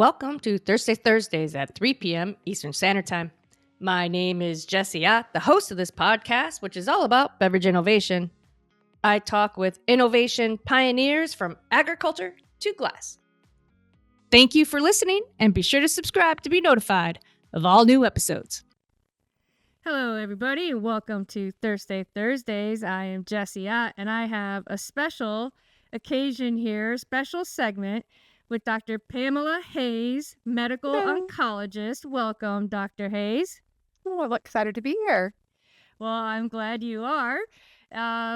Welcome to Thursdays at 3 p.m. Eastern Standard Time. My name is Jessie Ott, the host of this podcast, which is all about beverage innovation. I talk with innovation pioneers from agriculture to glass. Thank you for listening, and be sure to subscribe to be notified of all new episodes. Hello, everybody, and welcome to Thursdays. I am Jessie Ott, and I have a special occasion here, special segment with Dr. Pamela Hayes, medical oncologist. Welcome, Dr. Hayes. Oh, I'm excited to be here. Well, I'm glad you are.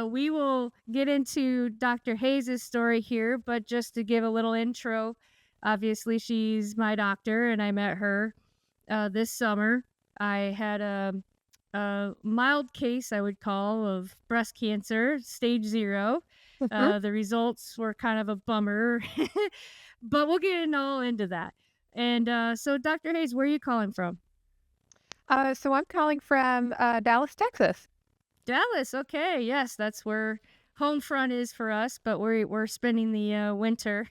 We will get into Dr. Hayes' story here, but just to give a little intro, obviously she's my doctor, and I met her this summer. I had a mild case, I would call, of breast cancer, stage 0. The results were kind of a bummer, but we'll get all into that. And so, Dr. Hayes, where are you calling from? So I'm calling from Dallas, Texas. Dallas, okay, yes, that's where home front is for us. But we're spending the winter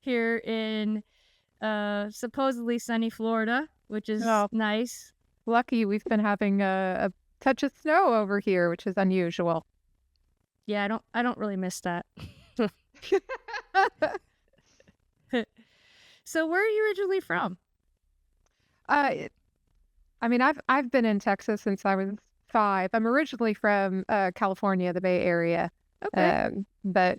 here in supposedly sunny Florida, which is nice. Lucky we've been having a touch of snow over here, which is unusual. Yeah, I don't really miss that. So where are you originally from? I mean, I've been in Texas since I was 5. I'm originally from California, the Bay Area. Okay. But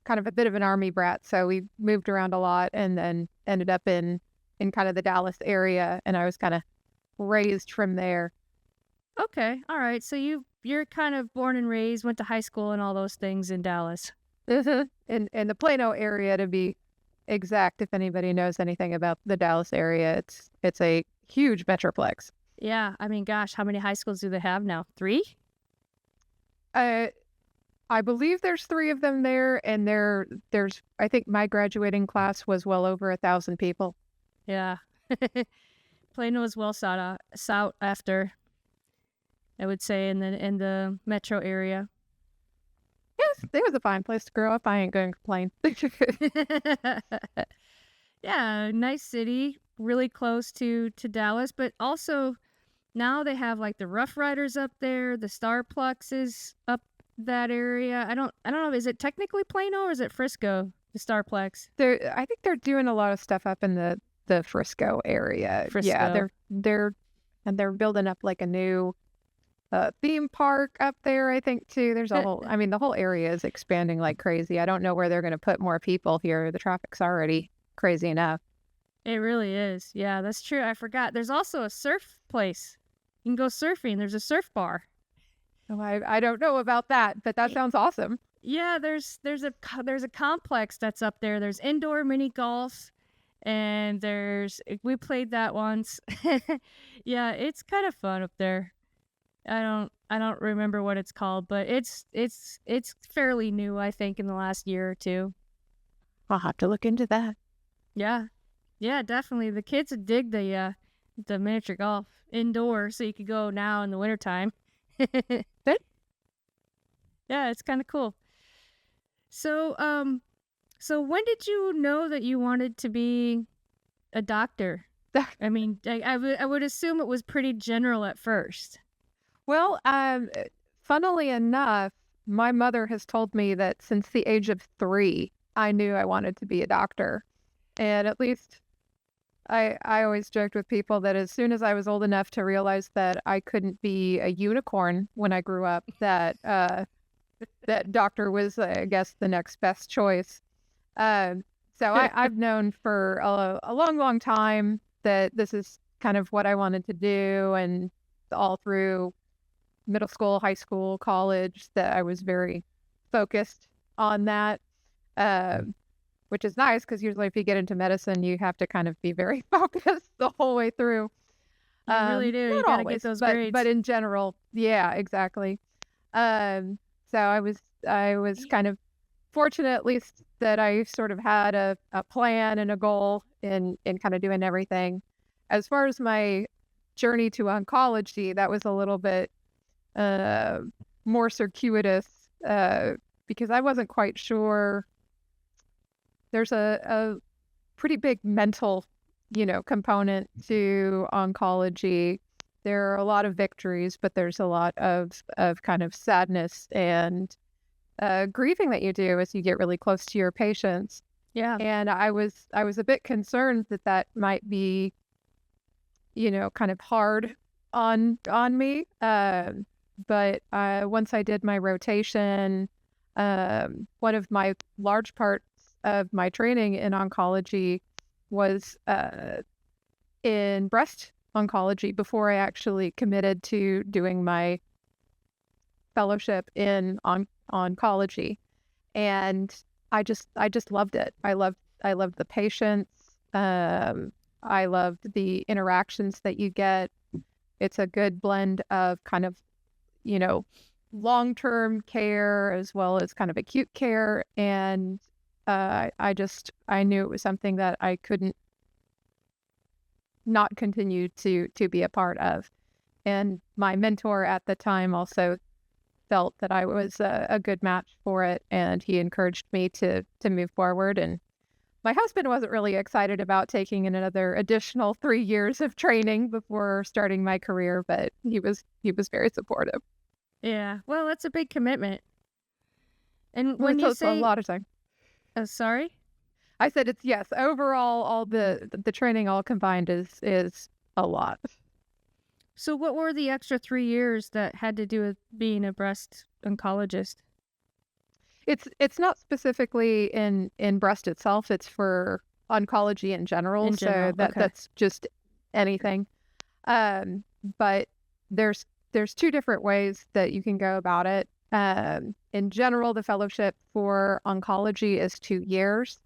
kind of a bit of an army brat, so we moved around a lot and then ended up in kind of the Dallas area, and I was kind of raised from there. Okay. All right. So you're kind of born and raised, went to high school and all those things in Dallas. In the Plano area, to be exact, if anybody knows anything about the Dallas area, it's a huge metroplex. Yeah. I mean, gosh, how many high schools do they have now? 3? I believe there's 3 of them there, and there's I think my graduating class was well over 1,000 people. Yeah. Plano is well sought after, I would say, in the metro area. Yes, it was a fine place to grow up. I ain't going to complain. Yeah, nice city, really close to Dallas, but also now they have like the Rough Riders up there, the Starplex up that area. I don't know, is it technically Plano or is it Frisco, the Starplex? I think they're doing a lot of stuff up in the Frisco area. Frisco. Yeah, they're building up like a new theme park up there, I think, too. There's the whole area is expanding like crazy. I don't know where they're going to put more people here. The traffic's already crazy enough. It really is. Yeah, that's true. I forgot. There's also a surf place. You can go surfing. There's a surf bar. Oh, I don't know about that, but that sounds awesome. Yeah, there's a complex that's up there. There's indoor mini golf, and we played that once. Yeah, it's kind of fun up there. I don't remember what it's called, but it's fairly new, I think, in the last year or 2. I'll have to look into that. Yeah. Yeah, definitely. The kids would dig the miniature golf indoor, so you could go now in the wintertime. Good. Yeah, it's kind of cool. So when did you know that you wanted to be a doctor? I mean, I would assume it was pretty general at first. Well, funnily enough, my mother has told me that since the age of 3, I knew I wanted to be a doctor. And at least I always joked with people that as soon as I was old enough to realize that I couldn't be a unicorn when I grew up, that that doctor was, I guess, the next best choice. So I've known for a long, long time that this is kind of what I wanted to do, and all through middle school, high school, college, that I was very focused on that, which is nice because usually if you get into medicine, you have to kind of be very focused the whole way through. You really do. You gotta get those grades. But in general, yeah, exactly. So I was kind of fortunate, at least, that I sort of had a plan and a goal in kind of doing everything. As far as my journey to oncology, that was a little bit more circuitous because I wasn't quite sure. There's a pretty big mental, component to oncology. There are a lot of victories, but there's a lot of kind of sadness and grieving that you do as you get really close to your patients. Yeah. And I was a bit concerned that might be, kind of hard on me. But once I did my rotation, one of my large parts of my training in oncology was in breast oncology before I actually committed to doing my fellowship in oncology. And I just loved it. I loved the patients. I loved the interactions that you get. It's a good blend of kind of, long-term care as well as kind of acute care. And I knew it was something that I couldn't not continue to be a part of. And my mentor at the time also felt that I was a good match for it, and he encouraged me to move forward. And my husband wasn't really excited about taking another additional 3 years of training before starting my career, but he was very supportive. Yeah. Well, that's a big commitment. And when you It's a say lot of time. sorry? I said it's yes. Overall, all the training all combined is a lot. So what were the extra 3 years that had to do with being a breast oncologist? It's not specifically in breast itself. It's for oncology in general. In general, So okay. that's just anything. But there's 2 different ways that you can go about it. In general, the fellowship for oncology is 2 years.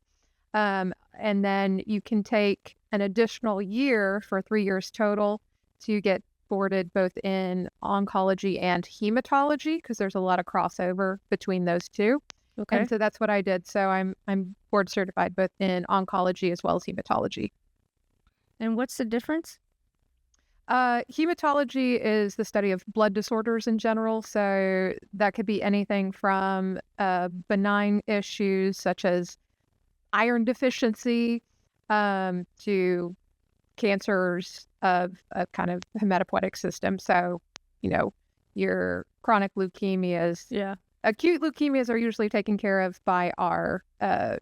And then you can take an additional year for 3 years total to get boarded both in oncology and hematology, because there's a lot of crossover between those two. Okay. And so that's what I did. So I'm board certified both in oncology as well as hematology. And what's the difference? Hematology is the study of blood disorders in general. So that could be anything from benign issues such as iron deficiency to cancers of kind of hematopoietic system. So, your chronic leukemias. Yeah. Acute leukemias are usually taken care of by our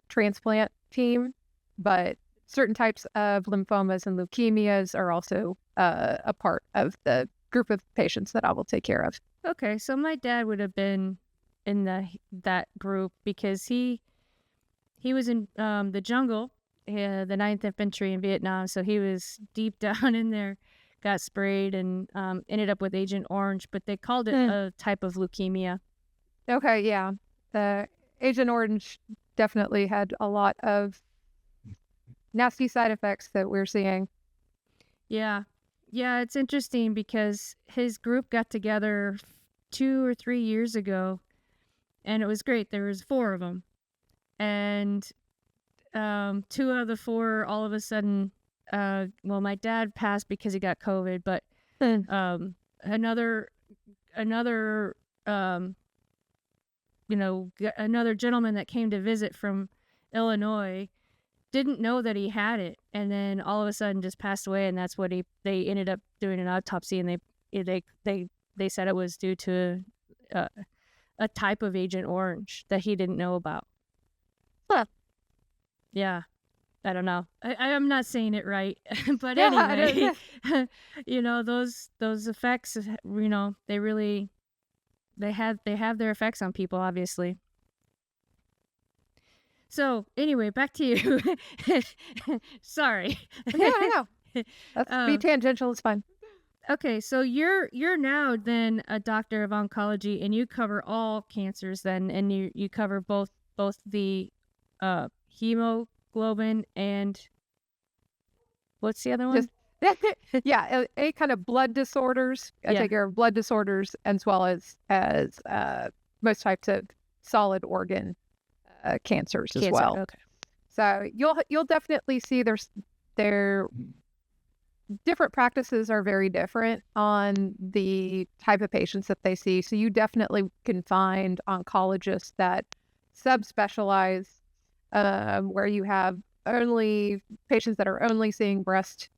transplant team, but certain types of lymphomas and leukemias are also a part of the group of patients that I will take care of. Okay, so my dad would have been in that group because he was in the jungle, the 9th Infantry in Vietnam, so he was deep down in there, got sprayed and ended up with Agent Orange, but they called it a type of leukemia. Okay, yeah. The Agent Orange definitely had a lot of nasty side effects that we're seeing. Yeah. Yeah, it's interesting because his group got together 2 or 3 years ago, and it was great. There was 4 of them. And 2 out of the 4, all of a sudden, well, my dad passed because he got COVID, but another another gentleman that came to visit from Illinois didn't know that he had it, and then all of a sudden just passed away. And that's what they ended up doing an autopsy, and they said it was due to a type of Agent Orange that he didn't know about. Huh. Yeah, I don't know. I'm not saying it right, but Yeah, anyway, those effects, they really they have their effects on people, obviously. So anyway, back to you. Sorry. No. Let's be tangential. It's fine. Okay, so you're now then a doctor of oncology, and you cover all cancers then, and you cover both the hemoglobin and what's the other one? Yeah, any kind of blood disorders. I take care of blood disorders as well as most types of solid organ cancers as well. Okay. So you'll definitely see their different practices are very different on the type of patients that they see. So you definitely can find oncologists that subspecialize, where you have only patients that are only seeing breast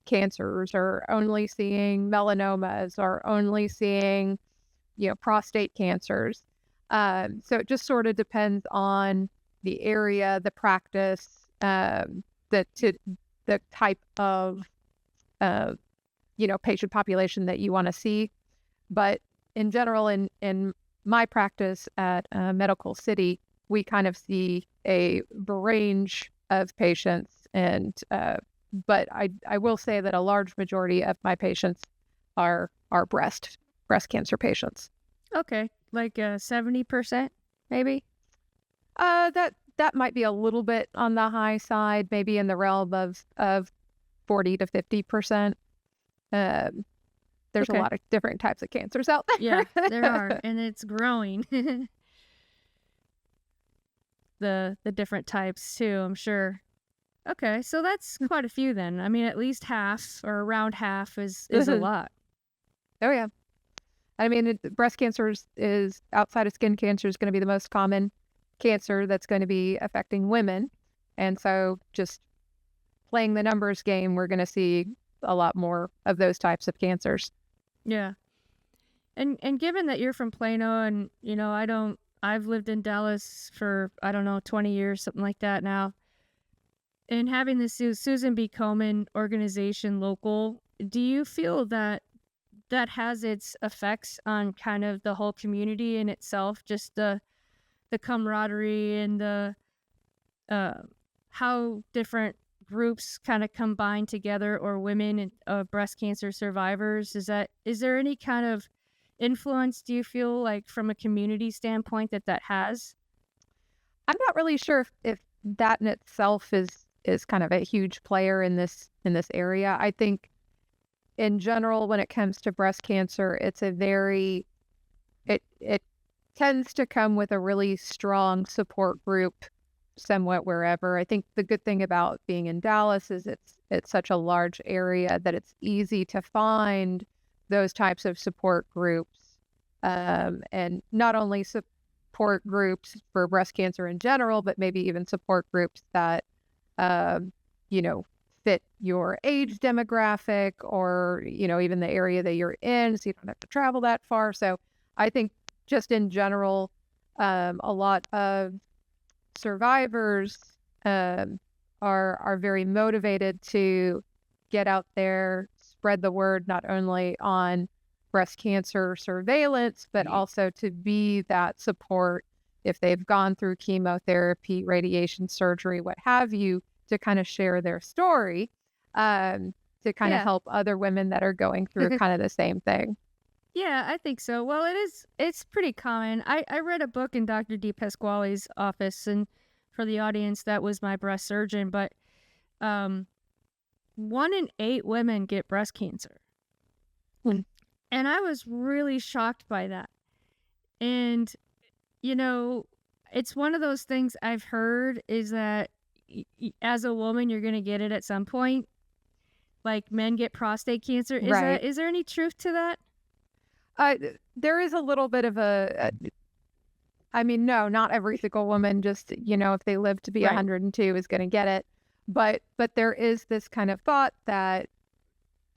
cancers or only seeing melanomas or only seeing, prostate cancers. So it just sort of depends on the area, the practice, the type of, patient population that you want to see. But in general, in my practice at Medical City, we kind of see a range of patients, and but I will say that a large majority of my patients are breast cancer patients. Okay, like 70%, maybe. That might be a little bit on the high side, maybe in the realm of 40 to 50%. There's a lot of different types of cancers out there. Yeah, there are, and it's growing. the different types too, I'm sure. Okay, so that's quite a few then. I mean, at least half or around half is a lot. Oh yeah. I mean, breast cancer is outside of skin cancer is going to be the most common cancer that's going to be affecting women. And so just playing the numbers game, we're going to see a lot more of those types of cancers. Yeah. And given that you're from Plano and, I've lived in Dallas for, 20 years, something like that now. And having the Susan B. Komen organization local, do you feel that has its effects on kind of the whole community in itself, just the camaraderie and the how different groups kind of combine together, or women and breast cancer survivors? Is there any kind of influence, do you feel like, from a community standpoint that has? I'm not really sure if that in itself is kind of a huge player in this area. I think in general, when it comes to breast cancer, it's it tends to come with a really strong support group somewhat wherever. I think the good thing about being in Dallas is it's such a large area that it's easy to find those types of support groups, and not only support groups for breast cancer in general, but maybe even support groups that fit your age demographic, or even the area that you're in, so you don't have to travel that far. So I think just in general, a lot of survivors are very motivated to get out there, spread the word, not only on breast cancer surveillance, but also to be that support if they've gone through chemotherapy, radiation, surgery, what have you, to kind of share their story, to kind of help other women that are going through kind of the same thing. Yeah, I think so. Well, it's pretty common. I read a book in Dr. D. Pasquale's office, and for the audience, that was my breast surgeon, but 1 in 8 women get breast cancer. And I was really shocked by that. And, it's one of those things I've heard is that as a woman, you're going to get it at some point. Like men get prostate cancer. Is there any truth to that? There is a little bit of no, not every single woman just, if they live to be 102 is going to get it. But there is this kind of thought that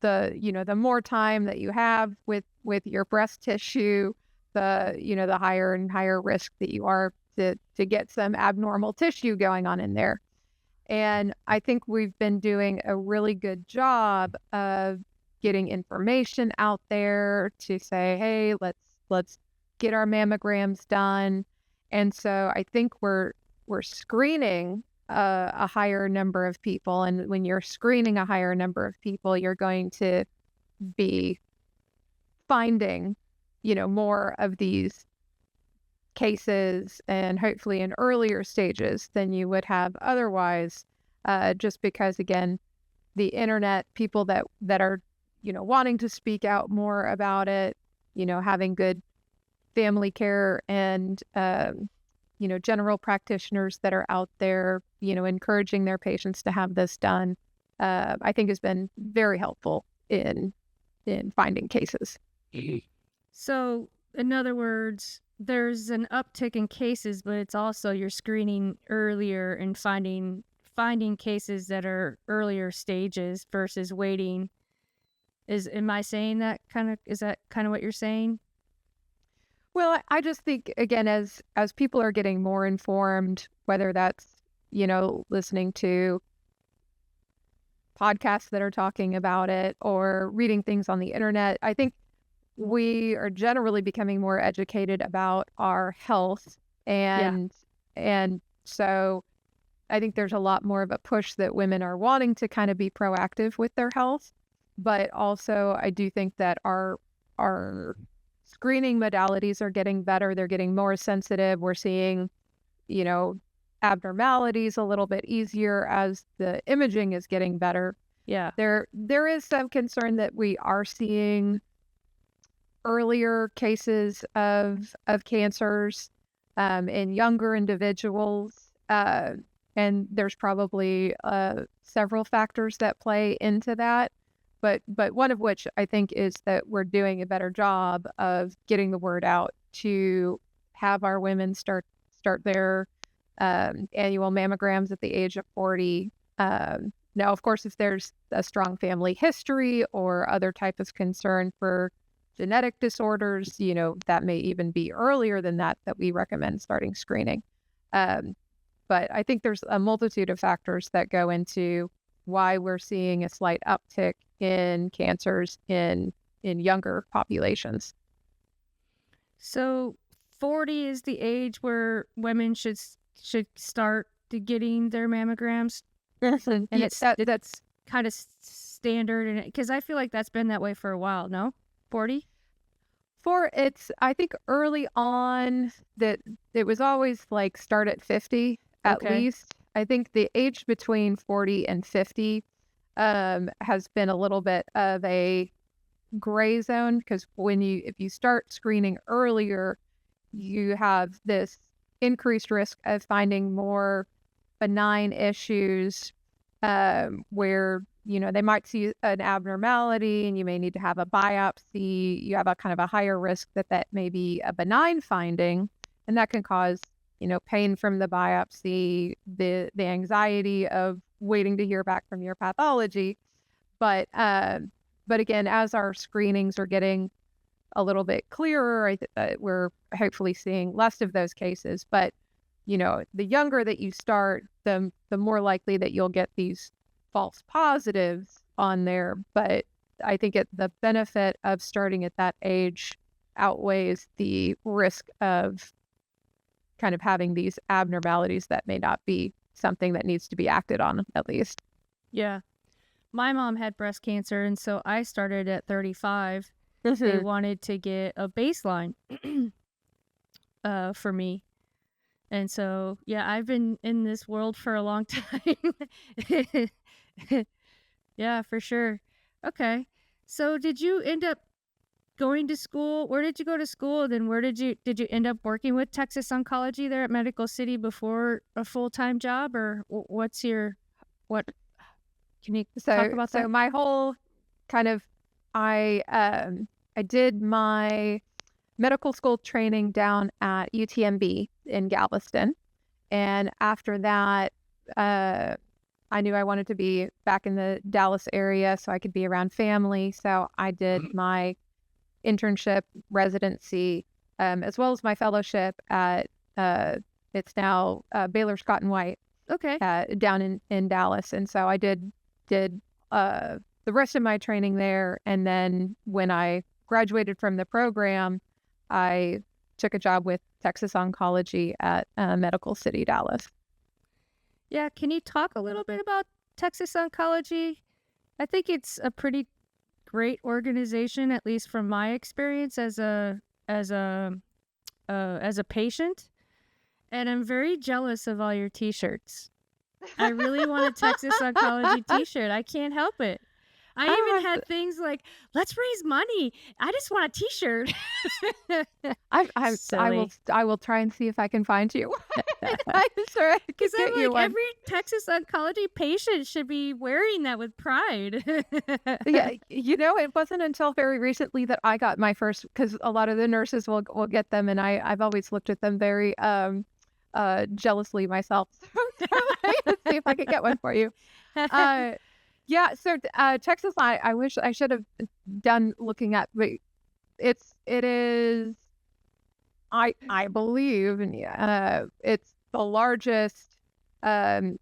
the more time that you have with your breast tissue, the higher and higher risk that you are to get some abnormal tissue going on in there. And I think we've been doing a really good job of getting information out there to say, hey, let's get our mammograms done. And so I think we're screening a higher number of people. And when you're screening a higher number of people, you're going to be finding, more of these cases, and hopefully in earlier stages than you would have otherwise, just because, again, the internet, people that are, wanting to speak out more about it, having good family care and, general practitioners that are out there, encouraging their patients to have this done, I think has been very helpful in finding cases. So, in other words, there's an uptick in cases, but it's also you're screening earlier and finding finding cases that are earlier stages versus waiting. Am I saying that is that kind of what you're saying? Well, I just think, again, as people are getting more informed, whether that's, listening to podcasts that are talking about it or reading things on the internet, I think we are generally becoming more educated about our health. And so I think there's a lot more of a push that women are wanting to kind of be proactive with their health. But also, I do think that our screening modalities are getting better. They're getting more sensitive. We're seeing, abnormalities a little bit easier as the imaging is getting better. Yeah. There is some concern that we are seeing earlier cases of cancers in younger individuals. And there's probably several factors that play into that. But one of which I think is that we're doing a better job of getting the word out to have our women start their annual mammograms at the age of 40. Now, of course, if there's a strong family history or other type of concern for genetic disorders, that may even be earlier than that we recommend starting screening. But I think there's a multitude of factors that go into why we're seeing a slight uptick in cancers in younger populations. So 40 is the age where women should start getting their mammograms, and that's kind of standard, and because I feel like that's been that way for a while. No, 40. I think early on that it was always like start at 50 at least. I think the age between 40 and 50 has been a little bit of a gray zone, because if you start screening earlier, you have this increased risk of finding more benign issues where they might see an abnormality and you may need to have a biopsy. You have a kind of a higher risk that may be a benign finding, and that can cause pain from the biopsy, the anxiety of waiting to hear back from your pathology. But again, as our screenings are getting a little bit clearer, we're hopefully seeing less of those cases. But the younger that you start, the more likely that you'll get these false positives on there. But I think the benefit of starting at that age outweighs the risk of kind of having these abnormalities that may not be something that needs to be acted on, at least. Yeah. My mom had breast cancer, and so I started at 35. They wanted to get a baseline for me. And so, yeah, I've been in this world for a long time. Yeah, for sure. Okay. So did you end up going to school? Where did you go to school? Then where did you end up working with Texas Oncology there at Medical City before a full-time job, or what can you talk about that? So my whole kind of, I did my medical school training down at UTMB in Galveston. And after that, I knew I wanted to be back in the Dallas area so I could be around family. So I did my internship, residency, as well as my fellowship at it's now Baylor Scott and White. Okay. Down in Dallas. And so I did the rest of my training there. And then when I graduated from the program, I took a job with Texas Oncology at Medical City, Dallas. Yeah, can you talk a little bit about Texas Oncology? I think it's a pretty great organization, at least from my experience as a patient. And I'm very jealous of all your T-shirts. I really want a Texas Oncology T-shirt. I can't help it. I even had things like, let's raise money. I just want a T-shirt. I will try and see if I can find you. I'm sure I can Because get you one. Every Texas Oncology patient should be wearing that with pride. Yeah, it wasn't until very recently that I got my first, because a lot of the nurses will get them, and I've always looked at them very jealously myself. Let's see if I can get one for you. Yeah, so Texas, I wish I should have done looking at, but it is, I believe, and it's the largest um,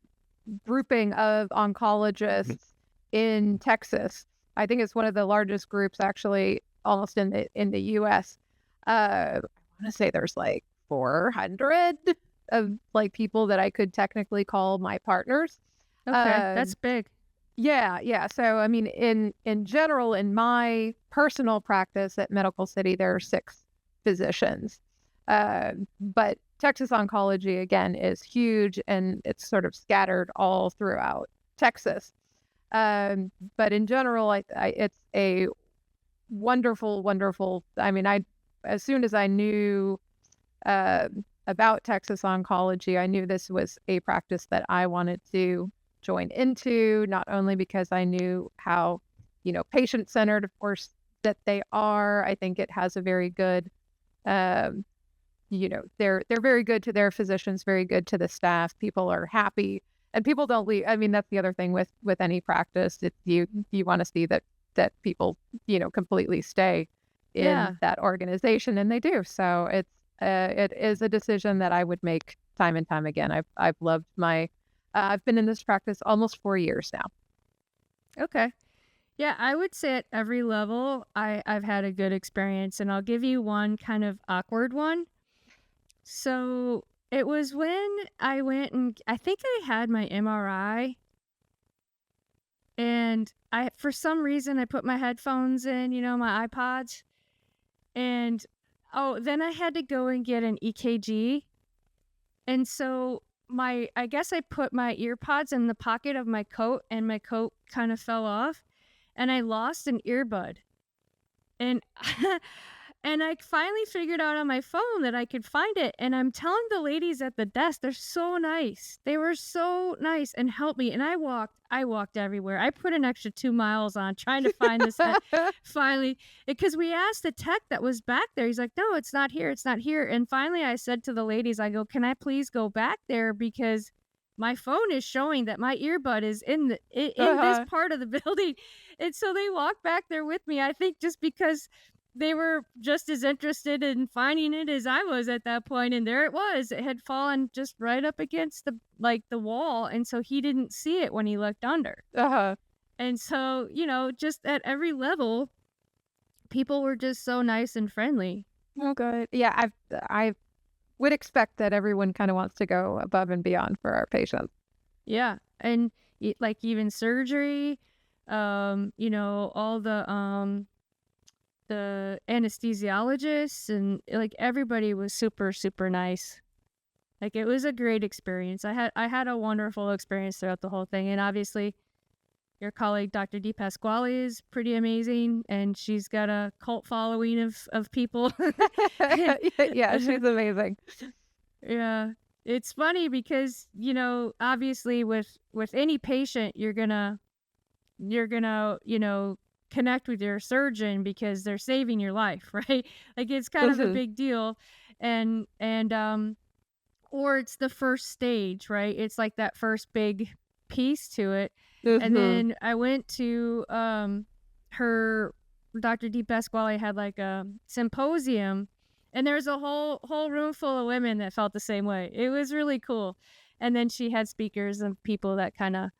grouping of oncologists in Texas. I think it's one of the largest groups actually, almost in the U.S. I want to say there's like 400 of like people that I could technically call my partners. Okay, that's big. Yeah. So I mean, in general, in my personal practice at Medical City, there are 6 physicians. But Texas Oncology, again, is huge, and it's sort of scattered all throughout Texas. But in general, it's a wonderful, wonderful. I mean, as soon as I knew about Texas Oncology, I knew this was a practice that I wanted to join into, not only because I knew how, patient-centered, of course, that they are. I think it has a very good, they're very good to their physicians, very good to the staff. People are happy, and people don't leave. I mean, that's the other thing with any practice. You want to see that people, completely stay in that organization, and they do. So it is a decision that I would make time and time again. I've loved I've been in this practice almost 4 years now. Okay. Yeah, I would say at every level, I've had a good experience, and I'll give you one kind of awkward one. So it was when I went and I think I had my MRI, and for some reason, I put my headphones in, my iPods, and then I had to go and get an EKG. And so I guess I put my ear pods in the pocket of my coat, and my coat kind of fell off, and I lost an earbud. And and I finally figured out on my phone that I could find it, and I'm telling the ladies at the desk, they're so nice. They were so nice and helped me, and I walked everywhere. I put an extra 2 miles on trying to find this finally, because we asked the tech that was back there. He's like, "No, it's not here. It's not here." And finally I said to the ladies, I go, "Can I please go back there, because my phone is showing that my earbud is in this part of the building." And so they walked back there with me, I think just because they were just as interested in finding it as I was at that point. And there it was. It had fallen just right up against the wall. And so he didn't see it when he looked under. And so, just at every level, people were just so nice and friendly. Oh, good. Yeah, I would expect that everyone kind of wants to go above and beyond for our patients. Yeah. And like even surgery, all the anesthesiologists, and like everybody was super, super nice. Like it was a great experience. I had a wonderful experience throughout the whole thing. And obviously your colleague, Dr. Di Pasquale, is pretty amazing, and she's got a cult following of people. Yeah, she's amazing. Yeah. It's funny because, obviously with any patient, you're gonna, connect with your surgeon because they're saving your life, right? Like it's kind of a big deal. And or it's the first stage, right? It's like that first big piece to it. And then I went to her, Dr. Di Pasquale had like a symposium, and there was a whole room full of women that felt the same way. It was really cool. And then she had speakers and people that kind of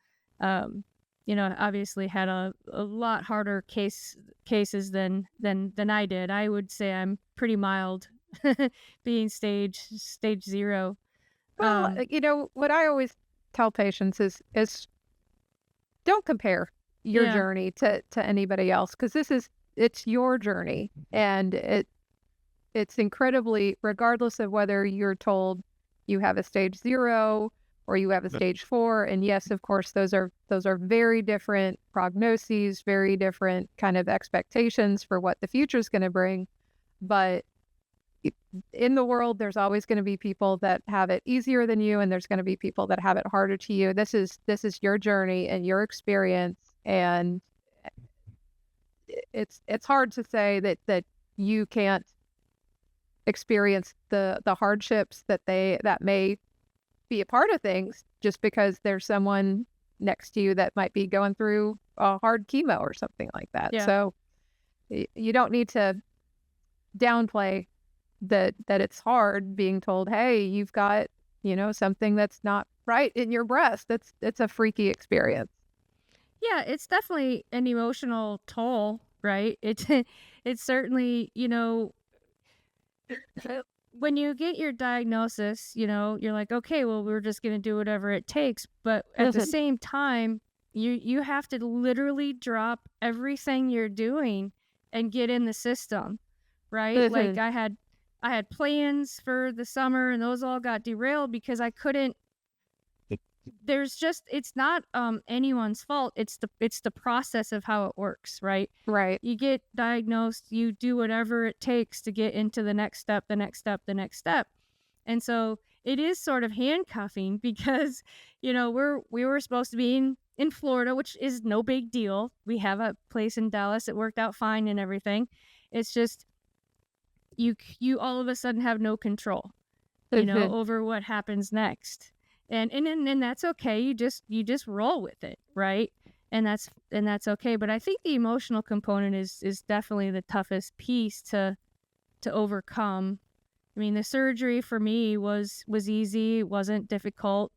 obviously had a lot harder cases than I did. I would say I'm pretty mild, being stage 0. Well, what I always tell patients is don't compare your journey to anybody else, because it's your journey, and it's incredibly, regardless of whether you're told you have a stage 0 or you have a stage 4. And yes, of course, those are very different prognoses, very different kind of expectations for what the future is going to bring. But in the world, there's always going to be people that have it easier than you, and there's going to be people that have it harder to you. This is your journey and your experience, and it's hard to say that you can't experience the hardships that may be a part of things just because there's someone next to you that might be going through a hard chemo or something like that. Yeah. So you don't need to downplay that it's hard being told, hey, you've got, something that's not right in your breast. It's a freaky experience. Yeah, it's definitely an emotional toll, right? It's certainly, when you get your diagnosis, you're like, okay, well, we're just going to do whatever it takes. But at the same time, you have to literally drop everything you're doing and get in the system, right? Like I had plans for the summer and those all got derailed because I couldn't. It's not anyone's fault. It's the process of how it works, right? Right. You get diagnosed, you do whatever it takes to get into the next step, the next step, the next step. And so it is sort of handcuffing because, we were supposed to be in Florida, which is no big deal. We have a place in Dallas. It worked out fine and everything. It's just you all of a sudden have no control, over what happens next. And that's okay. You just roll with it, right? And that's okay. But I think the emotional component is definitely the toughest piece to overcome. I mean, the surgery for me was easy. It wasn't difficult.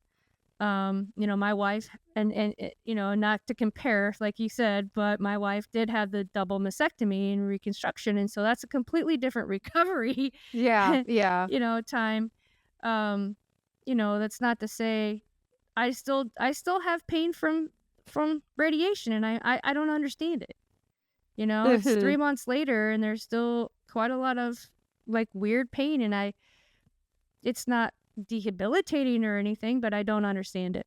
My wife and not to compare, like you said, but my wife did have the double mastectomy and reconstruction, and so that's a completely different recovery. Yeah, yeah. Time. That's not to say I still have pain from radiation, and I don't understand it. It's 3 months later and there's still quite a lot of like weird pain, and it's not debilitating or anything, but I don't understand it.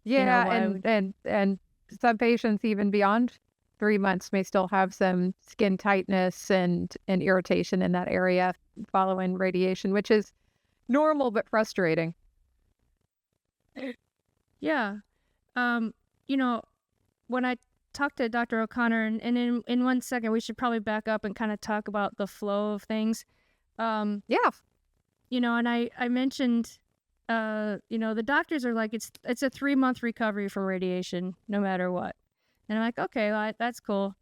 Yeah, and some patients even beyond 3 months may still have some skin tightness and irritation in that area following radiation, which is normal but frustrating. Yeah. When I talked to Dr. O'Connor, and in 1 second, we should probably back up and kind of talk about the flow of things. Yeah. And I mentioned, the doctors are like, it's a 3-month recovery from radiation, no matter what. And I'm like, okay, well, that's cool.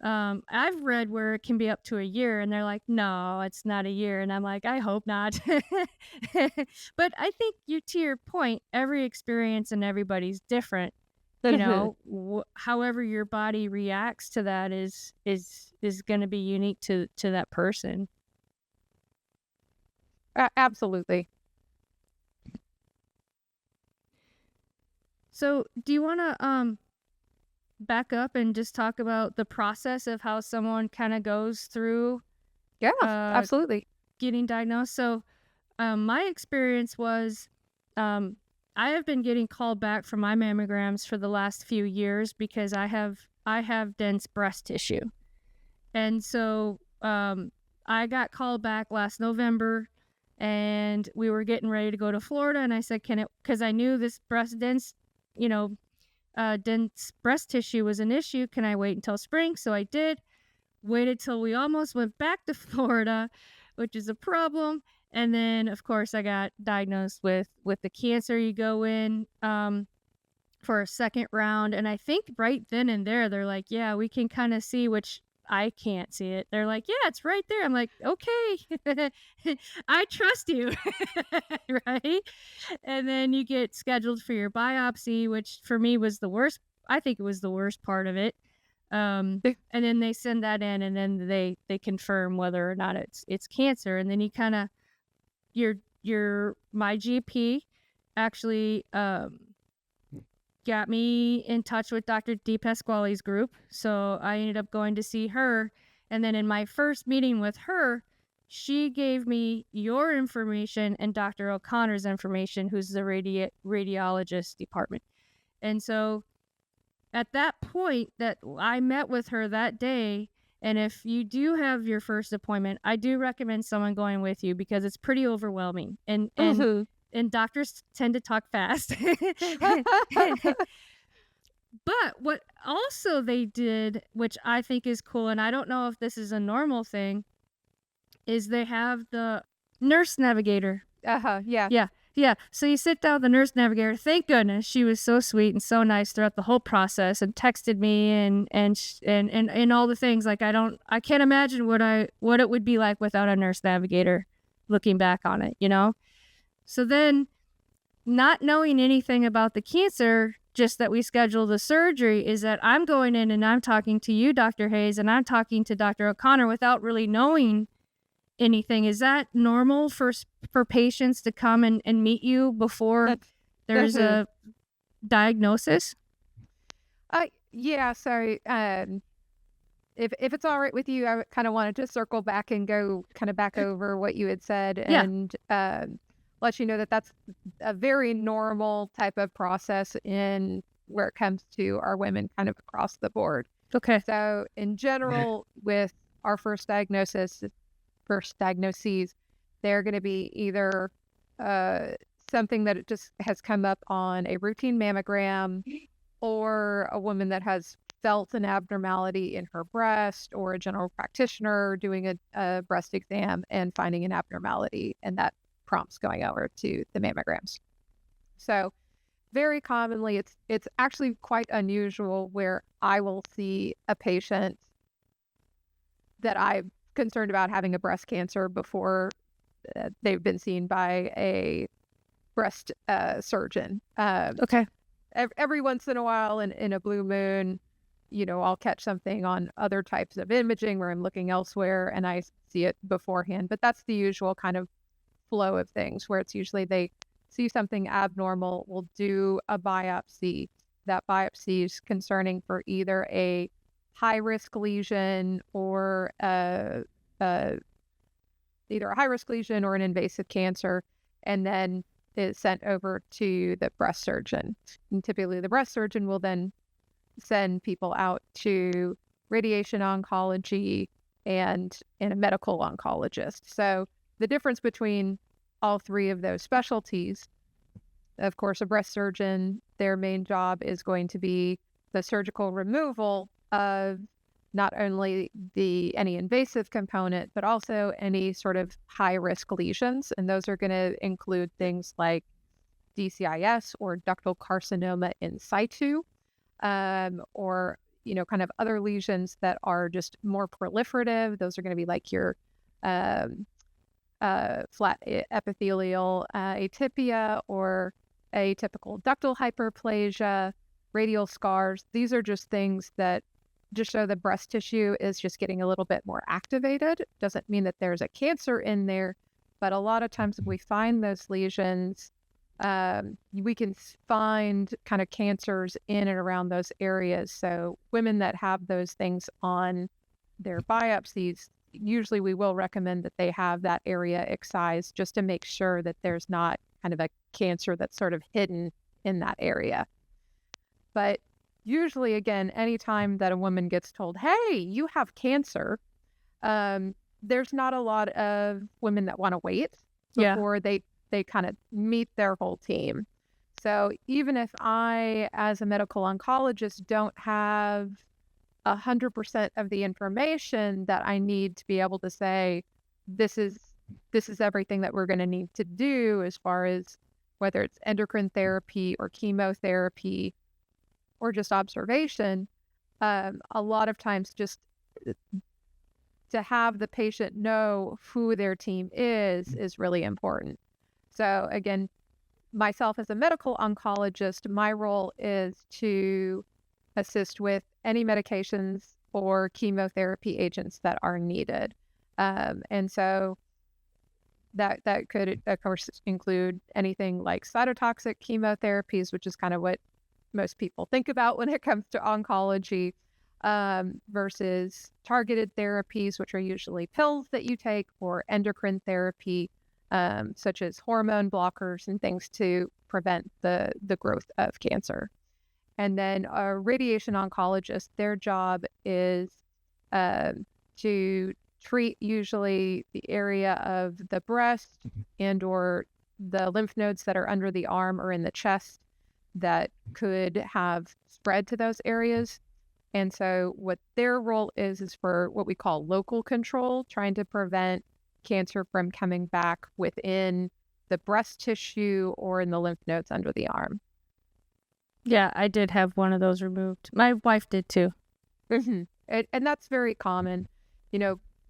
I've read where it can be up to a year, and they're like, no, it's not a year. And I'm like, I hope not. But I think to your point, every experience and everybody's different. However your body reacts to that is going to be unique to that person. Absolutely. So do you want to back up and just talk about the process of how someone kind of goes through absolutely getting diagnosed? So my experience was I have been getting called back from my mammograms for the last few years because I have dense breast tissue. And so I got called back last November, and we were getting ready to go to Florida, and I said, because I knew this dense breast tissue was an issue. Can I wait until spring? So I did. Waited till we almost went back to Florida, which is a problem. And then, of course, I got diagnosed with the cancer. You go in for a second round. And I think right then and there, they're like, yeah, we can kind of see, which I can't see it. They're like, yeah, it's right there. I'm like, okay, I trust you. Right. And then you get scheduled for your biopsy, which for me was the worst. I think it was the worst part of it. And then they send that in, and then they confirm whether or not it's cancer. And then you kind of, my GP actually got me in touch with Dr. D. Pasquale's group. So I ended up going to see her. And then in my first meeting with her, she gave me your information and Dr. O'Connor's information, who's the radiologist department. And so at that point that I met with her that day, and if you do have your first appointment, I do recommend someone going with you because it's pretty overwhelming. And doctors tend to talk fast. But what also they did, which I think is cool, and I don't know if this is a normal thing, is they have the nurse navigator. Yeah. Yeah. Yeah, so you sit down with the nurse navigator. Thank goodness she was so sweet and so nice throughout the whole process, and texted me and all the things. Like I can't imagine what it would be like without a nurse navigator. Looking back on it, So then, not knowing anything about the cancer, just that we scheduled the surgery, is that I'm going in and I'm talking to you, Dr. Hayes, and I'm talking to Dr. O'Connor without really knowing anything. Is that normal for patients to come and meet you before there's a diagnosis? Yeah. So, if it's all right with you, I kind of wanted to circle back and go kind of back over what you had said, and let you know that that's a very normal type of process in where it comes to our women kind of across the board. Okay. So in general, with our first diagnoses, they're going to be either something that it just has come up on a routine mammogram, or a woman that has felt an abnormality in her breast, or a general practitioner doing a breast exam and finding an abnormality, and that prompts going over to the mammograms. So very commonly, it's actually quite unusual where I will see a patient that I'm concerned about having a breast cancer before they've been seen by a breast surgeon. Okay. Every once in a while, in a blue moon, I'll catch something on other types of imaging where I'm looking elsewhere and I see it beforehand. But that's the usual kind of flow of things, where it's usually they see something abnormal, will do a biopsy. That biopsy is concerning for either a high-risk lesion or either a high-risk lesion or an invasive cancer, and then is sent over to the breast surgeon. And typically the breast surgeon will then send people out to radiation oncology and a medical oncologist. So the difference between all three of those specialties, of course, a breast surgeon, their main job is going to be the surgical removal of not only any invasive component, but also any sort of high-risk lesions. And those are going to include things like DCIS, or ductal carcinoma in situ, or, kind of other lesions that are just more proliferative. Those are going to be like your flat epithelial atypia, or atypical ductal hyperplasia, radial scars. These are just things that just show the breast tissue is just getting a little bit more activated. Doesn't mean that there's a cancer in there, but a lot of times if we find those lesions, we can find kind of cancers in and around those areas. So women that have those things on their biopsies, usually we will recommend that they have that area excised, just to make sure that there's not kind of a cancer that's sort of hidden in that area. But usually, again, anytime that a woman gets told, hey, you have cancer, there's not a lot of women that want to wait before they kind of meet their whole team. So even if I, as a medical oncologist, don't have 100% of the information that I need to be able to say, this is everything that we're going to need to do, as far as whether it's endocrine therapy or chemotherapy or just observation, a lot of times just to have the patient know who their team is really important. So again, myself as a medical oncologist, my role is to assist with any medications or chemotherapy agents that are needed. And so that could, of course, include anything like cytotoxic chemotherapies, which is kind of what most people think about when it comes to oncology, versus targeted therapies, which are usually pills that you take, or endocrine therapy, such as hormone blockers and things to prevent the growth of cancer. And then a radiation oncologist, their job is to treat usually the area of the breast and or the lymph nodes that are under the arm or in the chest that could have spread to those areas. And so what their role is for what we call local control, trying to prevent cancer from coming back within the breast tissue or in the lymph nodes under the arm. Yeah, I did have one of those removed. My wife did too. And that's very common.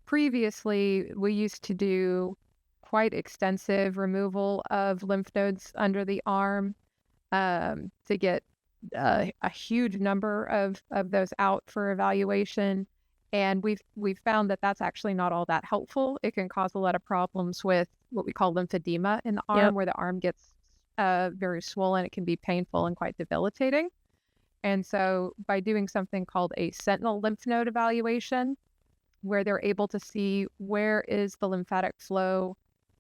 Previously we used to do quite extensive removal of lymph nodes under the arm to get a huge number of those out for evaluation. And we've found that that's actually not all that helpful. It can cause a lot of problems with what we call lymphedema in the arm, where the arm gets very swollen. It can be painful and quite debilitating. And so by doing something called a Sentinel lymph node evaluation, where they're able to see where is the lymphatic flow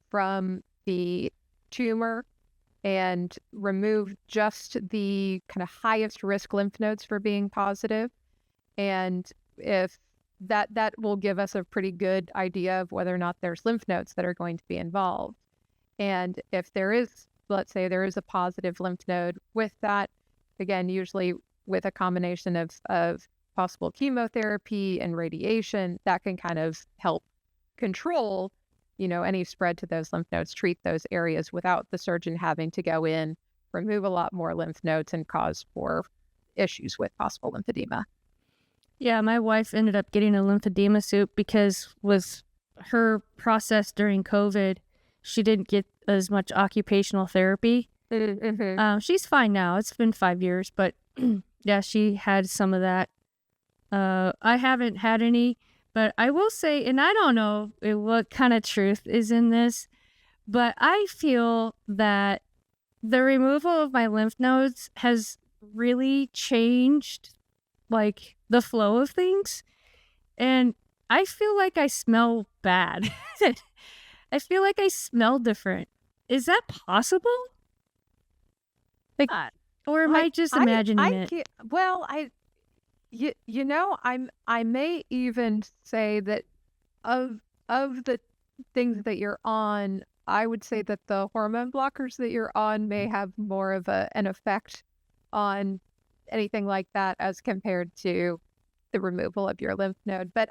from the tumor and remove just the kind of highest risk lymph nodes for being positive. And if that will give us a pretty good idea of whether or not there's lymph nodes that are going to be involved. And if there is, let's say there is a positive lymph node with that, again, usually with a combination of possible chemotherapy and radiation, that can kind of help control, any spread to those lymph nodes, treat those areas without the surgeon having to go in, remove a lot more lymph nodes and cause more issues with possible lymphedema. Yeah, my wife ended up getting a lymphedema suit because with her process during COVID, she didn't get as much occupational therapy. She's fine now. It's been 5 years, but yeah, she had some of that. I haven't had any, but I will say, and I don't know what kind of truth is in this, but I feel that the removal of my lymph nodes has really changed like the flow of things. And I feel like I smell bad. I feel like I smell different. Is that possible? Like, or am I just imagining it? Well, I may even say that of the things that you're on, I would say that the hormone blockers that you're on may have more of an effect on anything like that as compared to the removal of your lymph node. But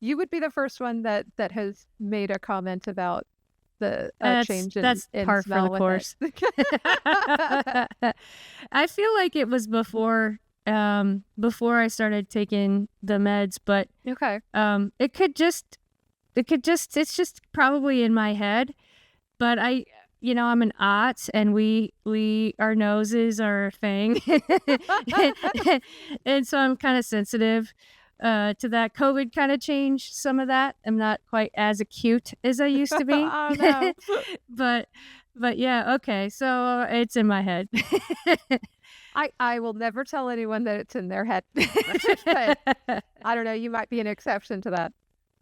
you would be the first one that has made a comment about the change in that's in par for smell the with course. I feel like it was before I started taking the meds, but okay. It's just probably in my head, but I'm an aunt and our noses are a thing. And so I'm kind of sensitive to that. COVID kind of changed some of that. I'm not quite as acute as I used to be. Oh, no. But yeah, okay. So it's in my head. I will never tell anyone that it's in their head. But I don't know. You might be an exception to that.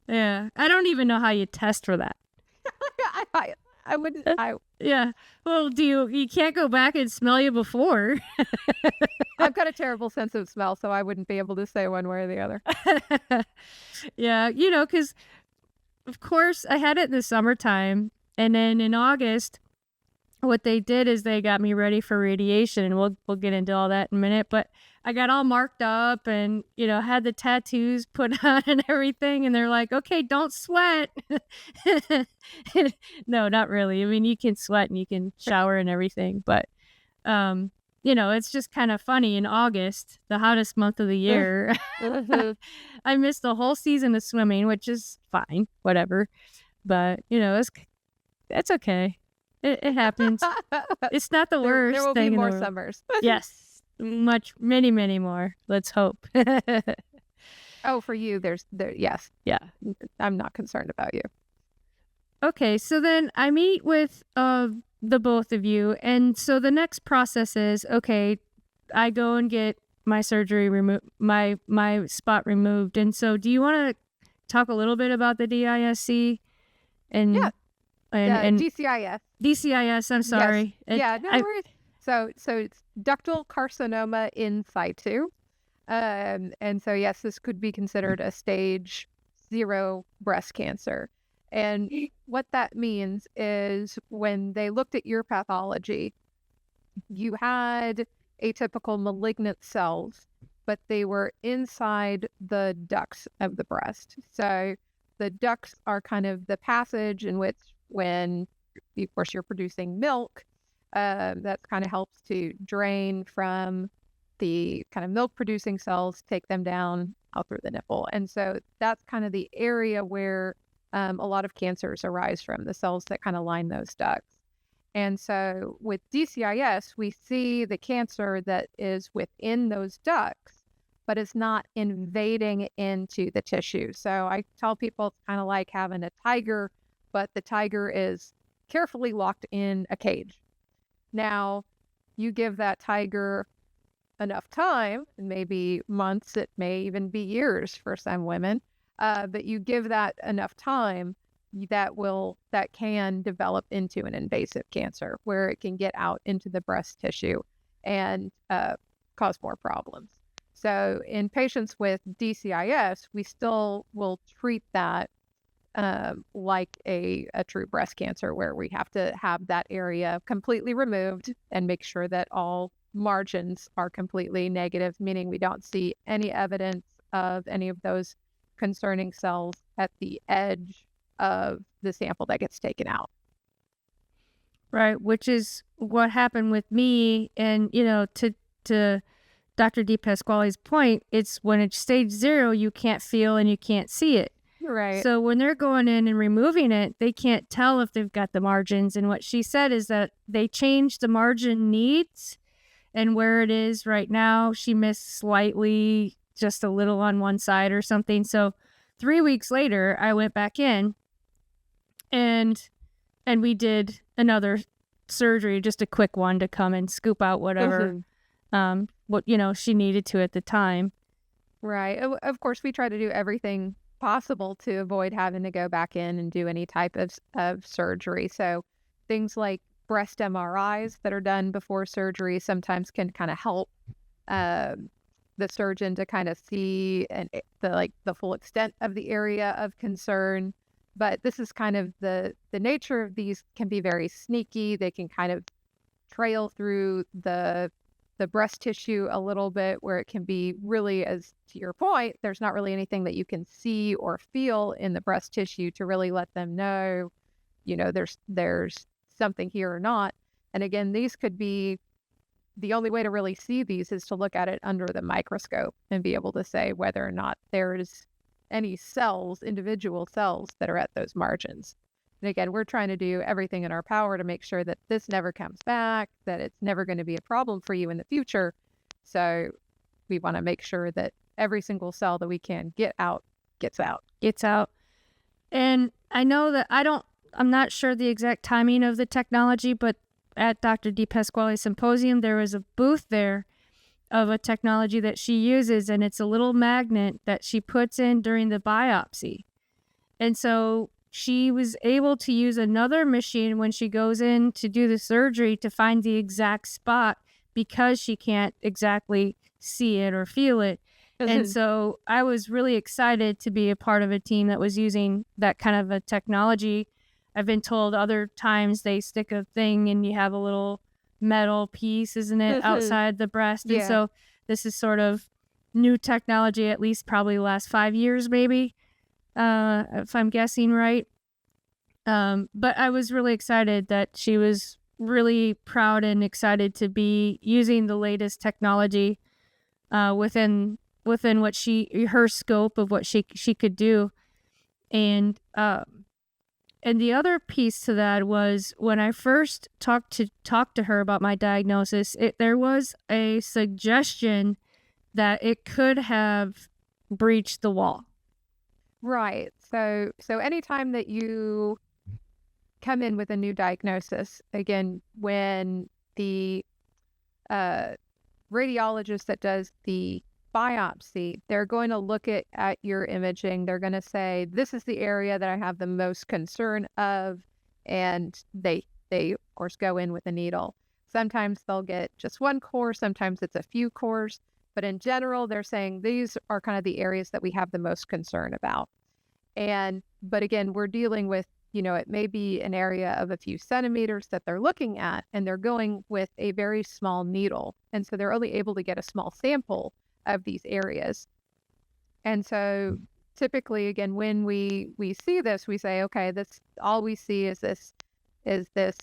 Yeah. I don't even know how you test for that. I wouldn't. Yeah. Well, you can't go back and smell you before. I've got a terrible sense of smell, so I wouldn't be able to say one way or the other. Yeah. Because of course I had it in the summertime, and then in August, what they did is they got me ready for radiation, and we'll get into all that in a minute, but I got all marked up and, had the tattoos put on and everything. And they're like, okay, don't sweat. No, not really. I mean, you can sweat and you can shower and everything, but, it's just kind of funny. In August, the hottest month of the year, I missed the whole season of swimming, which is fine, whatever. But, that's okay. It happens. It's not the worst There will thing be in the more world. summers. Yes. Many, many more. Let's hope. Oh, for you, yes. Yeah. I'm not concerned about you. Okay, so then I meet with the both of you, and so the next process is, okay, I go and get my surgery my spot removed. And so do you want to talk a little bit about the DISC and DCIS. DCIS, I'm sorry. Yes. No worries. So it's ductal carcinoma in situ. And so, yes, this could be considered a stage 0 breast cancer. And what that means is when they looked at your pathology, you had atypical malignant cells, but they were inside the ducts of the breast. So the ducts are kind of the passage in which when of course, you're producing milk. That kind of helps to drain from the kind of milk producing cells, take them down out through the nipple. And so that's kind of the area where a lot of cancers arise from, the cells that kind of line those ducts. And so with DCIS, we see the cancer that is within those ducts, but it's not invading into the tissue. So I tell people it's kind of like having a tiger, but the tiger is carefully locked in a cage. Now, you give that tiger enough time, maybe months, it may even be years for some women, but you give that enough time, that can develop into an invasive cancer where it can get out into the breast tissue and cause more problems. So in patients with DCIS, we still will treat that like a true breast cancer, where we have to have that area completely removed and make sure that all margins are completely negative, meaning we don't see any evidence of any of those concerning cells at the edge of the sample that gets taken out. Right, which is what happened with me. And, to Dr. DePasquale's point, it's when it's stage 0, you can't feel and you can't see it. Right. So when they're going in and removing it, they can't tell if they've got the margins. And what she said is that they changed the margin needs, and where it is right now, she missed slightly, just a little on one side or something. So 3 weeks later, I went back in and we did another surgery, just a quick one to come and scoop out whatever what she needed to at the time. Right. Of course, we try to do everything possible to avoid having to go back in and do any type of surgery. So things like breast MRIs that are done before surgery sometimes can kind of help the surgeon to kind of see the full extent of the area of concern. But this is kind of the nature of these can be very sneaky. They can kind of trail through the breast tissue a little bit, where it can be really, as to your point, there's not really anything that you can see or feel in the breast tissue to really let them know, there's something here or not. And again, these could be, the only way to really see these is to look at it under the microscope and be able to say whether or not there's any cells, individual cells, that are at those margins. And again, we're trying to do everything in our power to make sure that this never comes back, that it's never going to be a problem for you in the future. So we want to make sure that every single cell that we can get out, gets out. And I know that I'm not sure the exact timing of the technology, but at Dr. DePasquale's symposium, there was a booth there of a technology that she uses, and it's a little magnet that she puts in during the biopsy. And so she was able to use another machine when she goes in to do the surgery to find the exact spot, because she can't exactly see it or feel it. And so I was really excited to be a part of a team that was using that kind of a technology. I've been told other times they stick a thing and you have a little metal piece, isn't it, outside the breast. Yeah. And so this is sort of new technology, at least probably the last 5 years, maybe, if I'm guessing right. But I was really excited that she was really proud and excited to be using the latest technology within what her scope of what she could do. And the other piece to that was when I first talked to her about my diagnosis, there was a suggestion that it could have breached the wall. Right. So anytime that you come in with a new diagnosis, again, when the radiologist that does the biopsy, they're going to look at your imaging. They're going to say, this is the area that I have the most concern of. And they of course go in with a needle. Sometimes they'll get just one core. Sometimes it's a few cores. But in general, they're saying these are kind of the areas that we have the most concern about. But again, we're dealing with, it may be an area of a few centimeters that they're looking at, and they're going with a very small needle. And so they're only able to get a small sample of these areas. And so typically, again, when we see this, we say, okay, all we see is this is this,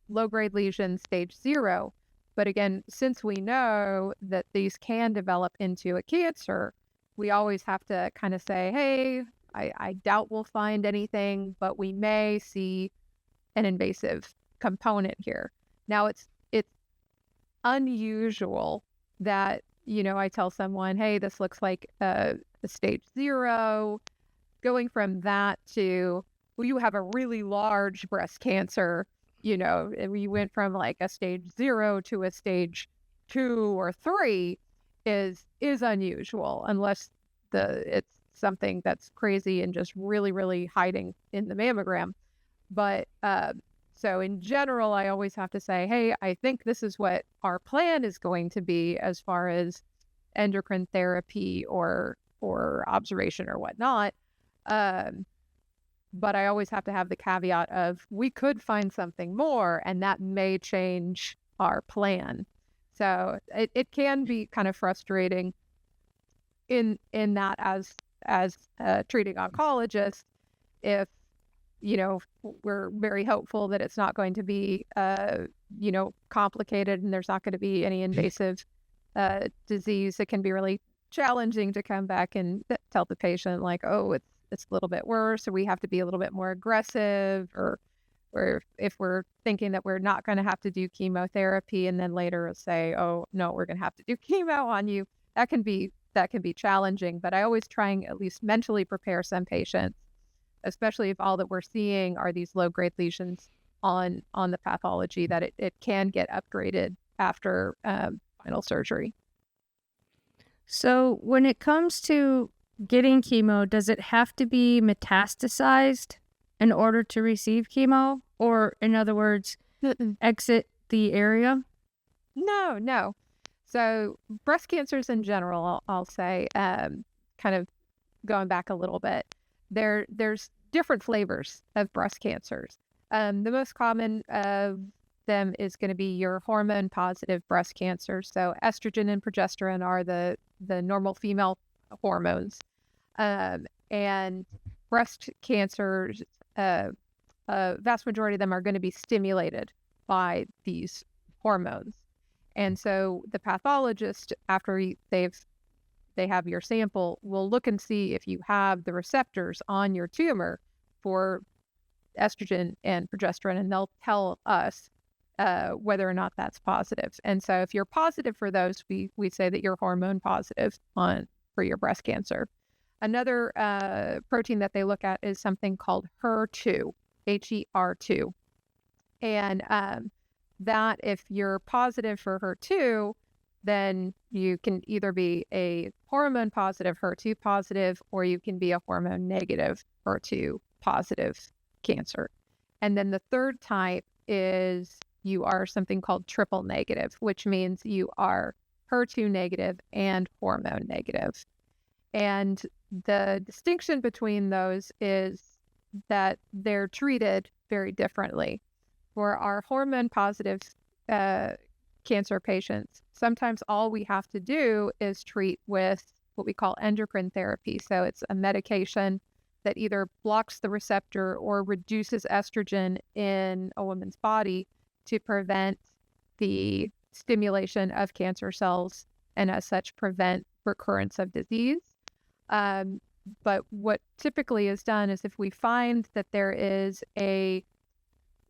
low-grade lesion stage 0? But again, since we know that these can develop into a cancer, we always have to kind of say, hey, I doubt we'll find anything, but we may see an invasive component here. Now, it's unusual that, I tell someone, hey, this looks like a stage 0. Going from that to, well, you have a really large breast cancer, and we went from like a stage 0 to a stage 2 or 3 is unusual, unless it's something that's crazy and just really, really hiding in the mammogram. But so in general, I always have to say, hey, I think this is what our plan is going to be as far as endocrine therapy or observation or whatnot. But I always have to have the caveat of we could find something more, and that may change our plan. So it can be kind of frustrating in that as a treating oncologist, if we're very hopeful that it's not going to be complicated and there's not going to be any invasive disease. It can be really challenging to come back and tell the patient like, oh, it's a little bit worse, or we have to be a little bit more aggressive, or if we're thinking that we're not going to have to do chemotherapy and then later say, oh no, we're going to have to do chemo on you. That can be challenging, but I always try and at least mentally prepare some patients, especially if all that we're seeing are these low-grade lesions on the pathology, that it can get upgraded after final surgery. So when it comes to getting chemo, does it have to be metastasized in order to receive chemo? Or in other words, exit the area? No. So breast cancers in general, I'll say, kind of going back a little bit, there's different flavors of breast cancers. The most common of them is going to be your hormone positive breast cancer. So estrogen and progesterone are the normal female hormones. And breast cancers, vast majority of them are going to be stimulated by these hormones. And so the pathologist, after they have your sample, will look and see if you have the receptors on your tumor for estrogen and progesterone, and they'll tell us whether or not that's positive. And so if you're positive for those, we say that you're hormone positive for your breast cancer. Another protein that they look at is something called HER2, HER2. And that if you're positive for HER2, then you can either be a hormone positive HER2 positive, or you can be a hormone negative HER2 positive cancer. And then the third type is you are something called triple negative, which means you are HER2 negative and hormone negative. And the distinction between those is that they're treated very differently. For our hormone positive cancer patients, sometimes all we have to do is treat with what we call endocrine therapy. So it's a medication that either blocks the receptor or reduces estrogen in a woman's body to prevent the stimulation of cancer cells, and as such prevent recurrence of disease. But what typically is done is if we find that there is a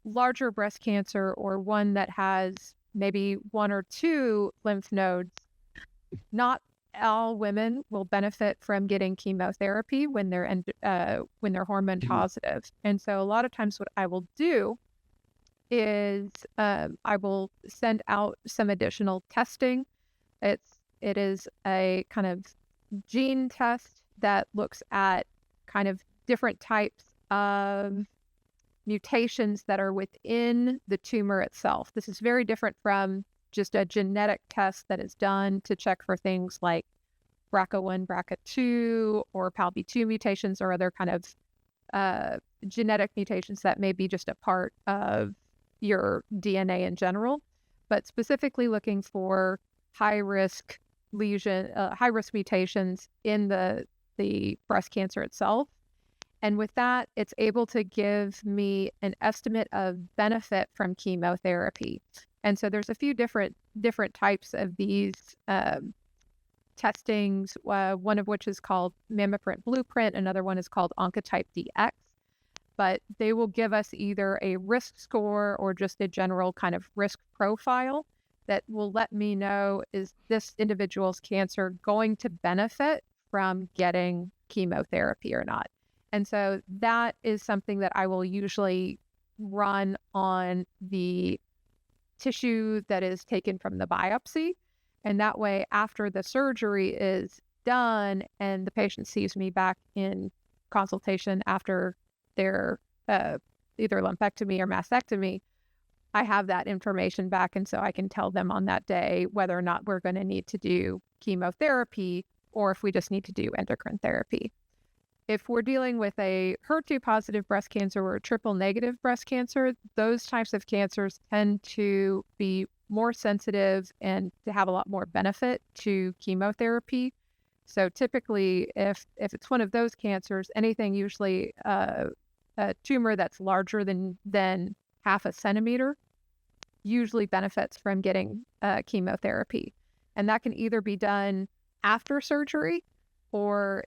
larger breast cancer, or one that has maybe 1 or 2 lymph nodes, not all women will benefit from getting chemotherapy when they're hormone positive. And so a lot of times what I will do is I will send out some additional testing. It is a kind of gene test that looks at kind of different types of mutations that are within the tumor itself. This is very different from just a genetic test that is done to check for things like BRCA1, BRCA2, or PALB2 mutations, or other kind of genetic mutations that may be just a part of your DNA in general, but specifically looking for high-risk mutations in the breast cancer itself. And with that, it's able to give me an estimate of benefit from chemotherapy. And so there's a few different types of these testings, one of which is called Mammoprint Blueprint, another one is called Oncotype DX. But they will give us either a risk score or just a general kind of risk profile that will let me know, is this individual's cancer going to benefit from getting chemotherapy or not? And so that is something that I will usually run on the tissue that is taken from the biopsy. And that way, after the surgery is done and the patient sees me back in consultation after their either lumpectomy or mastectomy, I have that information back. And so I can tell them on that day whether or not we're going to need to do chemotherapy or if we just need to do endocrine therapy. If we're dealing with a HER2 positive breast cancer or a triple negative breast cancer, those types of cancers tend to be more sensitive and to have a lot more benefit to chemotherapy. So typically, if it's one of those cancers, anything usually a tumor that's larger than half a centimeter usually benefits from getting chemotherapy. And that can either be done after surgery, or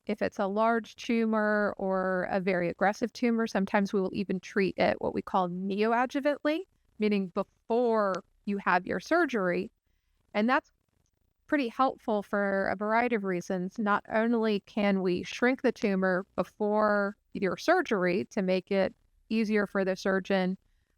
if it's a large tumor or a very aggressive tumor, sometimes we will even treat it what we call neoadjuvantly, meaning before you have your surgery. And that's pretty helpful for a variety of reasons. Not only can we shrink the tumor before your surgery to make it easier for the surgeon,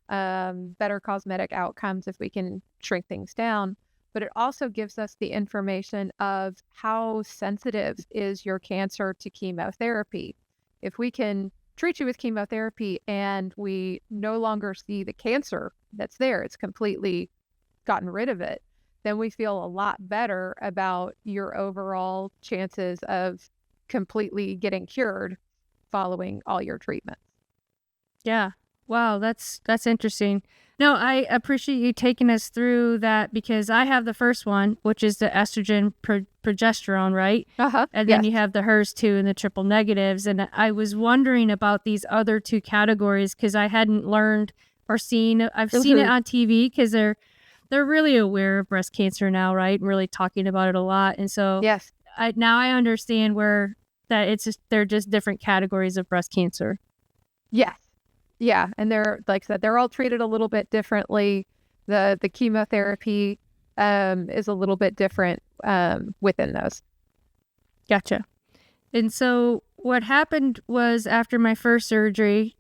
better cosmetic outcomes if we can shrink things down, but it also gives us the information of how sensitive is your cancer to chemotherapy. If we can treat you with chemotherapy and we no longer see the cancer that's there, it's completely gotten rid of it, then we feel a lot better about your overall chances of completely getting cured following all your treatments. Yeah. Wow, that's interesting. No, I appreciate you taking us through that, because I have the first one, which is the estrogen progesterone, right? And then you have the HERS2 and the triple negatives. And I was wondering about these other two categories because I hadn't learned or seen. I've seen it on TV because they're really aware of breast cancer now, right? And really talking about it a lot. And so now I understand where that it's just, they're just different categories of breast cancer. Yes. Yeah. And they're, like I said, they're all treated a little bit differently. The chemotherapy is a little bit different within those. Gotcha. And so what happened was, after my first surgery,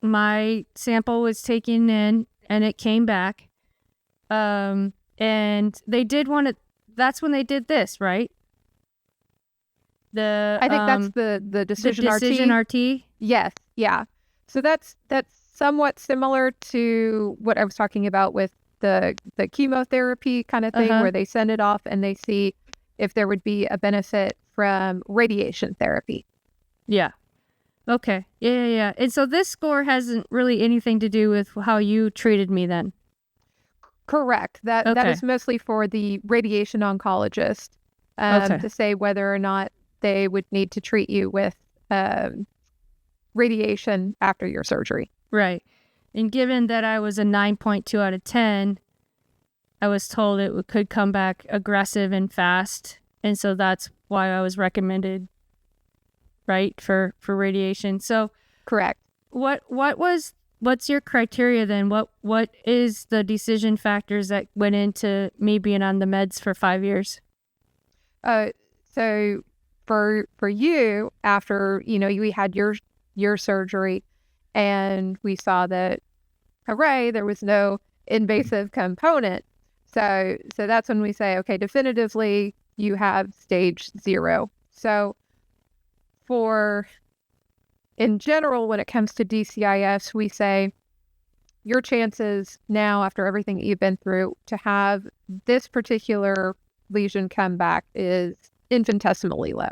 my sample was taken in and it came back. And they did that's when they did this, right? I think that's the Decision RT. Yes. Yeah. So that's somewhat similar to what I was talking about with the chemotherapy kind of thing, where they send it off and they see if there would be a benefit from radiation therapy. Yeah. Okay. Yeah. And so this score hasn't really anything to do with how you treated me then? Correct. That is mostly for the radiation oncologist to say whether or not they would need to treat you with radiation after your surgery. Right. And given that I was a 9.2 out of 10, I was told it could come back aggressive and fast. And so that's why I was recommended, right, for radiation. So correct. What's your criteria then? What is the decision factors that went into me being on the meds for 5 years? So for you, after you had your surgery, and we saw that, hooray, there was no invasive component. So that's when we say, okay, definitively you have stage 0. So in general, when it comes to DCIS, we say your chances now, after everything you've been through, to have this particular lesion come back is infinitesimally low.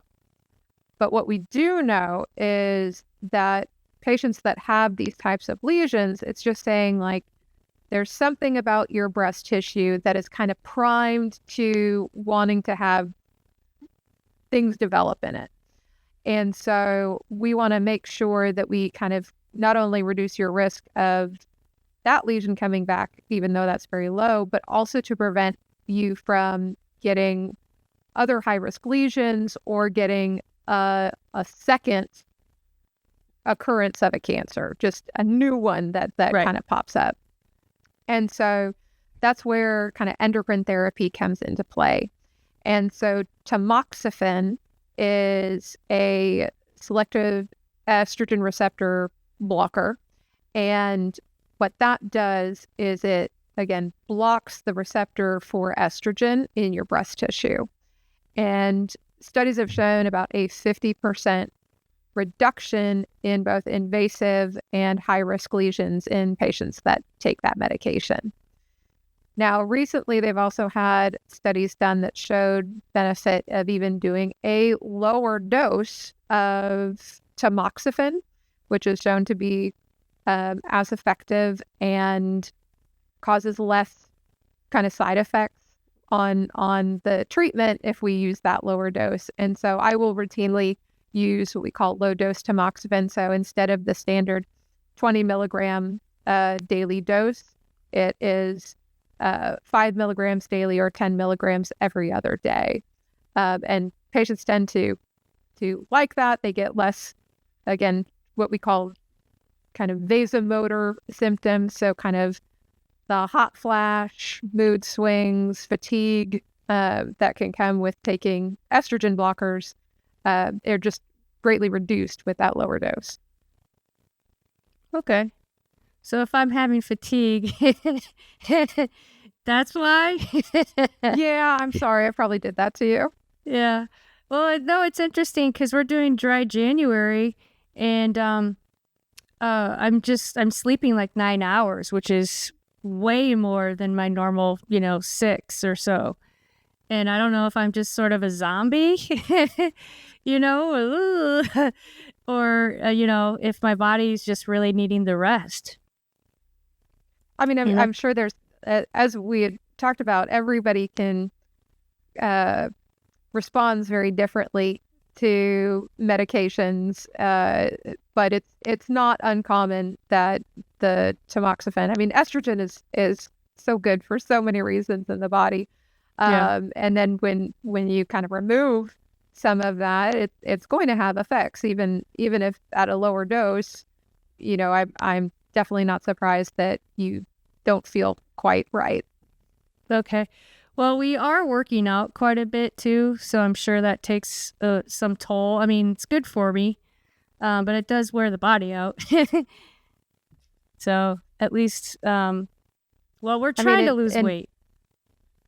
But what we do know is that patients that have these types of lesions, it's just saying, like, there's something about your breast tissue that is kind of primed to wanting to have things develop in it. And so we want to make sure that we kind of not only reduce your risk of that lesion coming back, even though that's very low, but also to prevent you from getting other high-risk lesions or getting a second occurrence of a cancer, just a new one that Right. kind of pops up. And so that's where kind of endocrine therapy comes into play. And so tamoxifen is a selective estrogen receptor blocker. And what that does is it, again, blocks the receptor for estrogen in your breast tissue. And studies have shown about a 50% reduction in both invasive and high-risk lesions in patients that take that medication. Now, recently, they've also had studies done that showed benefit of even doing a lower dose of tamoxifen, which is shown to be as effective and causes less kind of side effects on the treatment if we use that lower dose. And so I will routinely use what we call low-dose tamoxifen. So instead of the standard 20 milligram daily dose, it is 5 milligrams daily or 10 milligrams every other day. And patients tend to like that. They get less, again, what we call kind of vasomotor symptoms. So kind of the hot flash, mood swings, fatigue that can come with taking estrogen blockers. They're just greatly reduced with that lower dose. Okay. So if I'm having fatigue, that's why? Yeah, I'm sorry. I probably did that to you. Yeah. Well, no, it's interesting because we're doing dry January and I'm sleeping like 9 hours, which is way more than my normal, 6 or so. And I don't know if I'm just sort of a zombie, or, if my body's just really needing the rest. I mean, I'm sure there's, as we had talked about, everybody can responds very differently to medications, but it's not uncommon that the tamoxifen, I mean, estrogen is so good for so many reasons in the body. And then when you kind of remove some of that, it's going to have effects, even if at a lower dose. I'm definitely not surprised that you don't feel quite right. Okay. Well, we are working out quite a bit too, so I'm sure that takes some toll. I mean, it's good for me, but it does wear the body out. So at least, we're trying to lose weight.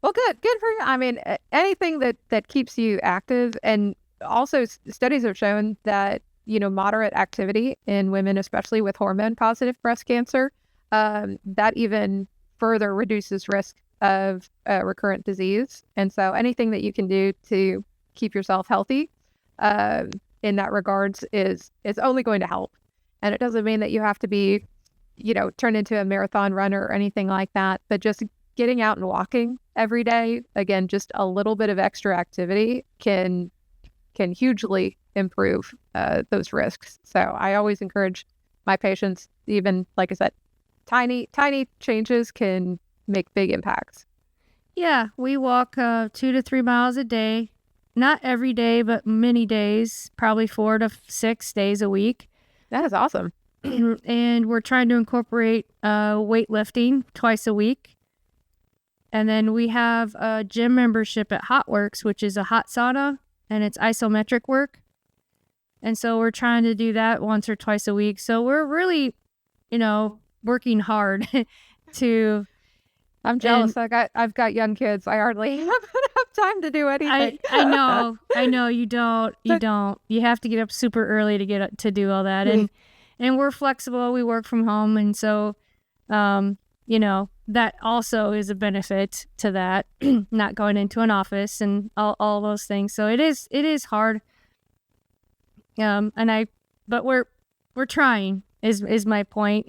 Well, good for you. I mean, anything that keeps you active, and also studies have shown that, moderate activity in women, especially with hormone-positive breast cancer, that even further reduces risk of recurrent disease. And so anything that you can do to keep yourself healthy in that regards is only going to help. And it doesn't mean that you have to be, turn into a marathon runner or anything like that, but just getting out and walking every day, again, just a little bit of extra activity can hugely improve those risks. So I always encourage my patients, even, like I said, tiny changes can make big impacts. Yeah, we walk 2 to 3 miles a day. Not every day, but many days, probably 4 to 6 days a week. That is awesome. And we're trying to incorporate weightlifting twice a week. And then we have a gym membership at HotWorks, which is a hot sauna, and it's isometric work. And so we're trying to do that once or twice a week. So we're really, working hard to... I'm jealous. I've got young kids. I hardly have time to do anything. I know you don't. You have to get up super early to do all that. And we're flexible. We work from home. And so, that also is a benefit to that, not going into an office and all those things. So it is hard. But we're trying is my point.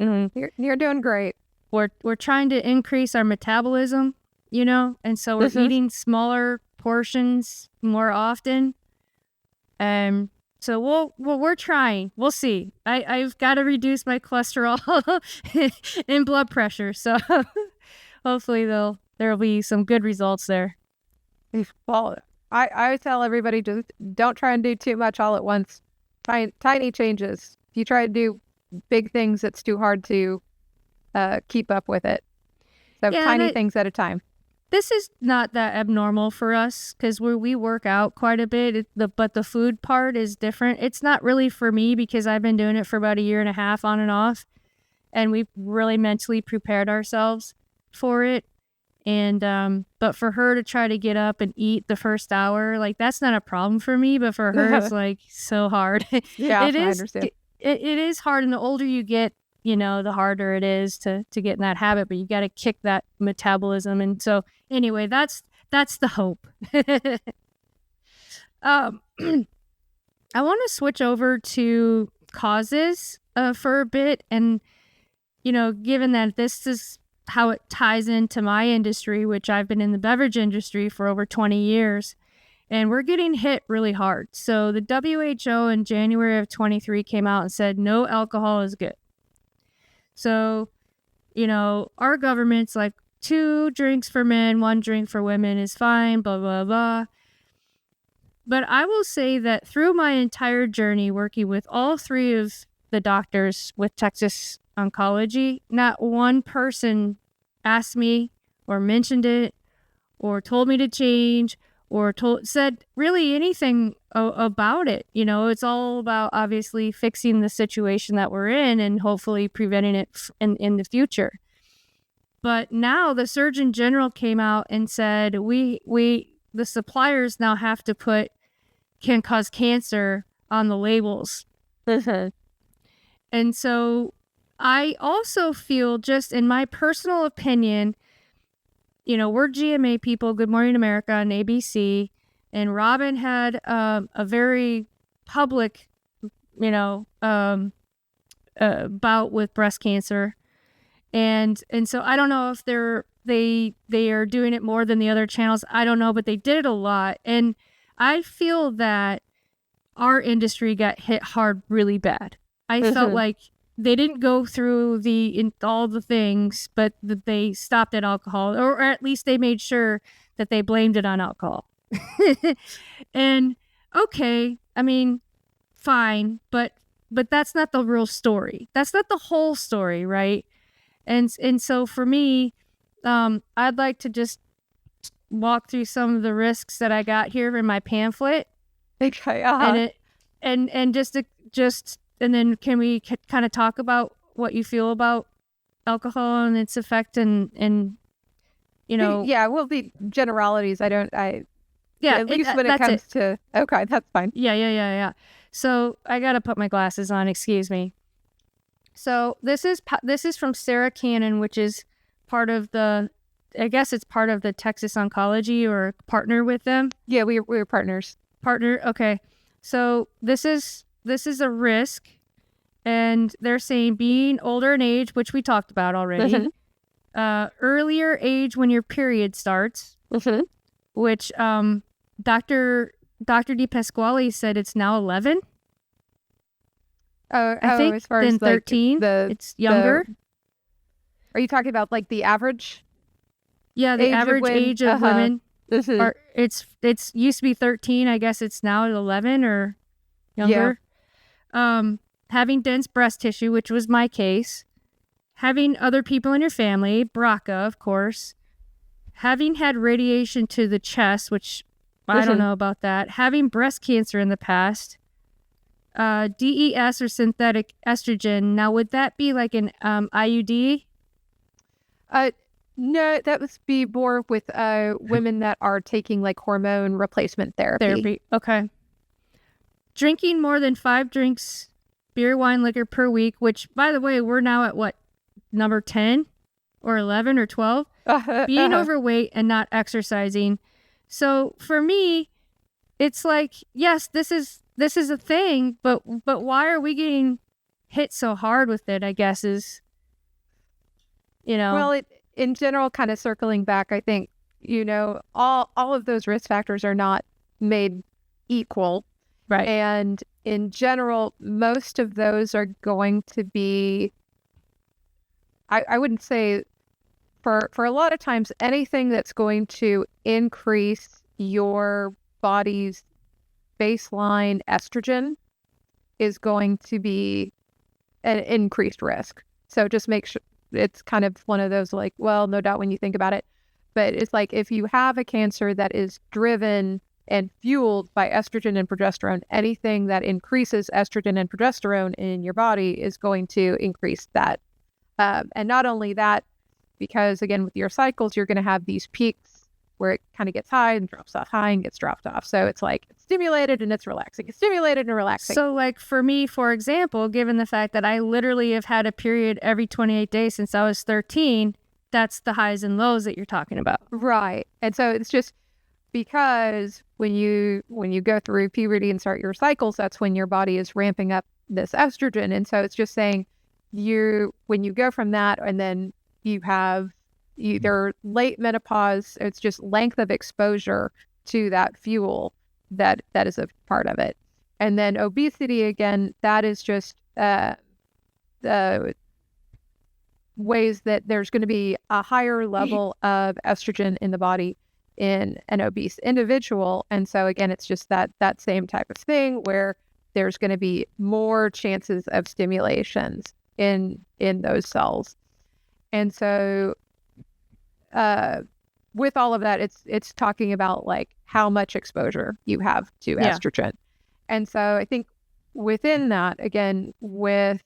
You're doing great. We're trying to increase our metabolism, and so we're eating smaller portions more often. So we're trying. We'll see. I've got to reduce my cholesterol and blood pressure. So hopefully there'll be some good results there. Well, I tell everybody, just don't try and do too much all at once. Tiny changes. If you try to do big things, it's too hard to keep up with it. So tiny things at a time. This is not that abnormal for us because we work out quite a bit, but the food part is different. It's not really for me because I've been doing it for about 1.5 years on and off, and we've really mentally prepared ourselves for it. And but for her to try to get up and eat the first hour, like, that's not a problem for me, but for her it's like so hard. Yeah, it is. I understand. It is hard, and the older you get, the harder it is to get in that habit, but you got to kick that metabolism. And so anyway, that's the hope. I want to switch over to causes for a bit. And, given that this is how it ties into my industry, which I've been in the beverage industry for over 20 years, and we're getting hit really hard. So the WHO in January of 23 came out and said, no alcohol is good. So, our government's like 2 drinks for men, 1 drink for women is fine, blah, blah, blah. But I will say that through my entire journey working with all 3 of the doctors with Texas Oncology, not one person asked me or mentioned it or told me to change or said really anything about it. It's all about obviously fixing the situation that we're in and hopefully preventing it in the future. But now the Surgeon General came out and said the suppliers now have to put can cause cancer on the labels. And so I also feel, just in my personal opinion, we're GMA people, Good Morning America on ABC, and Robin had a very public, bout with breast cancer. And so I don't know if they are doing it more than the other channels. I don't know, but they did it a lot. And I feel that our industry got hit hard really bad. I felt like they didn't go through all the things, but that they stopped at alcohol, or at least they made sure that they blamed it on alcohol. And okay, I mean, fine, but that's not the real story. That's not the whole story, right? And so for me, I'd like to just walk through some of the risks that I got here in my pamphlet. Okay. And then can we kind of talk about what you feel about alcohol and its effect and Yeah, well, the generalities, at least when it comes to, okay, that's fine. Yeah. So I got to put my glasses on, excuse me. So this is from Sarah Cannon, which is part of I guess it's part of the Texas Oncology, or partner with them. Yeah, we're partners. Partner, okay. So this is a risk, and they're saying being older in age, which we talked about already, earlier age when your period starts, which Dr. Di Pasquale said it's now 11. I think as far than as 13. It's younger. Are you talking about like the average? Yeah, the average age of women. It's used to be 13. I guess it's now at 11 or younger. Yeah. Having dense breast tissue, which was my case. Having other people in your family, BRCA, of course. Having had radiation to the chest, which I don't know about that. Having breast cancer in the past. DES, or synthetic estrogen. Now, would that be like an IUD? No, that would be more with women that are taking like hormone replacement therapy. Okay. Drinking more than 5 drinks, beer, wine, liquor per week, which, by the way, we're now at what, number 10 or 11 or 12? Being overweight and not exercising. So for me, it's like, yes, this is a thing, but why are we getting hit so hard with it, I guess, is, Well, in general, kind of circling back, I think, all of those risk factors are not made equal. Right. And in general, most of those are going to be, I wouldn't say, for a lot of times, anything that's going to increase your body's baseline estrogen is going to be an increased risk. So just make sure, it's kind of one of those like, well, no doubt when you think about it, but it's like if you have a cancer that is driven and fueled by estrogen and progesterone, anything that increases estrogen and progesterone in your body is going to increase that. And not only that, because again, with your cycles, you're going to have these peaks where it kind of gets high and drops off, high and gets dropped off. So it's like it's stimulated and it's relaxing. It's stimulated and relaxing. So like for me, for example, given the fact that I literally have had a period every 28 days since I was 13, that's the highs and lows that you're talking about. Right. And so it's just because when you go through puberty and start your cycles, that's when your body is ramping up this estrogen. And so it's just saying when you go from that and then you have either late menopause, it's just length of exposure to that fuel that is a part of it. And then obesity, again, that is just the ways that there's going to be a higher level of estrogen in the body in an obese individual. And so again, it's just that same type of thing where there's going to be more chances of stimulations in those cells. And so with all of that, it's talking about like how much exposure you have to estrogen. And so I think within that, again, with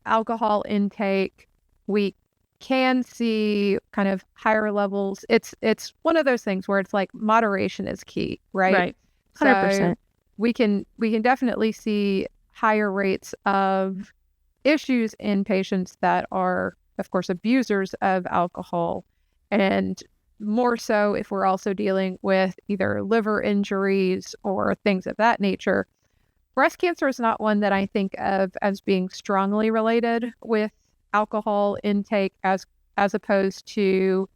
alcohol intake, we can see kind of higher levels. It's one of those things where it's like moderation is key, right? Right. 100%. So we can definitely see higher rates of issues in patients that are, of course, abusers of alcohol, and more so if we're also dealing with either liver injuries or things of that nature. Breast cancer is not one that I think of as being strongly related with alcohol intake as opposed to,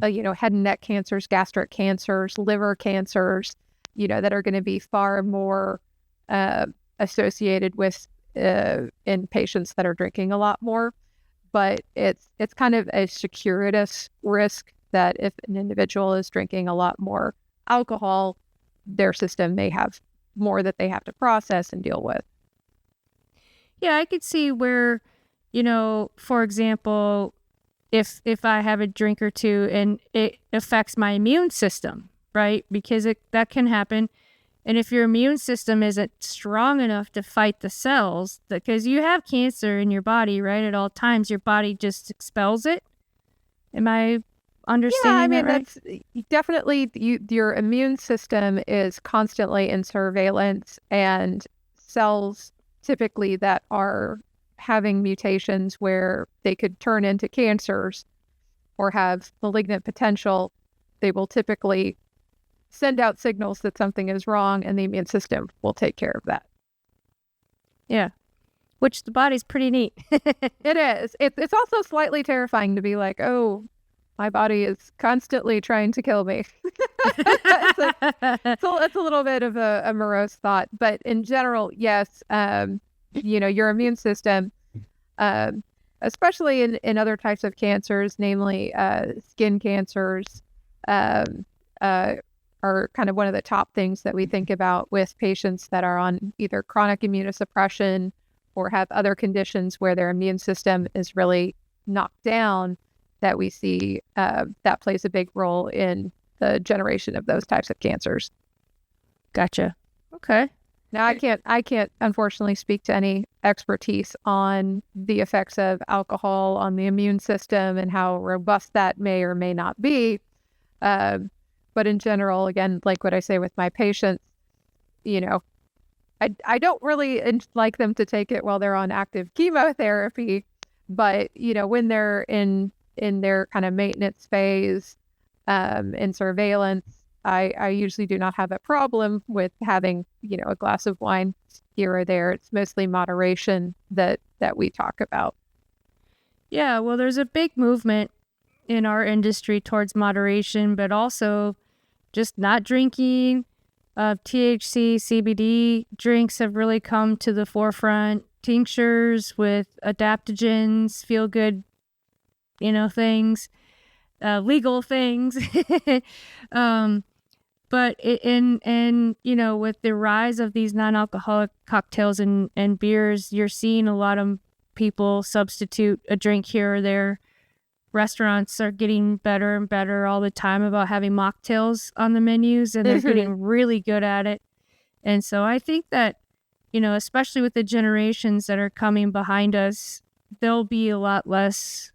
head and neck cancers, gastric cancers, liver cancers, that are going to be far more associated with in patients that are drinking a lot more. But it's kind of a circuitous risk that if an individual is drinking a lot more alcohol, their system may have more that they have to process and deal with. Yeah, I could see where, for example, if I have a drink or two and it affects my immune system, right? Because that can happen. And if your immune system isn't strong enough to fight the cells, because you have cancer in your body, right? At all times, your body just expels it. Am I understanding that right? That's definitely, your immune system is constantly in surveillance, and cells typically that are having mutations where they could turn into cancers or have malignant potential, they will typically send out signals that something is wrong, and the immune system will take care of that. Yeah. Which the body's pretty neat. It is. It's also slightly terrifying to be like, oh, my body is constantly trying to kill me. It's a little bit of a morose thought, but in general, yes, your immune system, especially in other types of cancers, namely skin cancers, are kind of one of the top things that we think about with patients that are on either chronic immunosuppression or have other conditions where their immune system is really knocked down, that we see that plays a big role in the generation of those types of cancers. Gotcha. Okay. Now, I can't unfortunately speak to any expertise on the effects of alcohol on the immune system and how robust that may or may not be. But in general, again, like what I say with my patients, I don't really like them to take it while they're on active chemotherapy, but when they're in their kind of maintenance phase, in surveillance, I usually do not have a problem with having, a glass of wine here or there. It's mostly moderation that we talk about. Yeah, well, there's a big movement in our industry towards moderation, but also just not drinking, THC, CBD drinks have really come to the forefront. Tinctures with adaptogens, feel good, things, legal things. But with the rise of these non-alcoholic cocktails and beers, you're seeing a lot of people substitute a drink here or there. Restaurants are getting better and better all the time about having mocktails on the menus, and they're getting really good at it. And so I think that, especially with the generations that are coming behind us, there'll be a lot less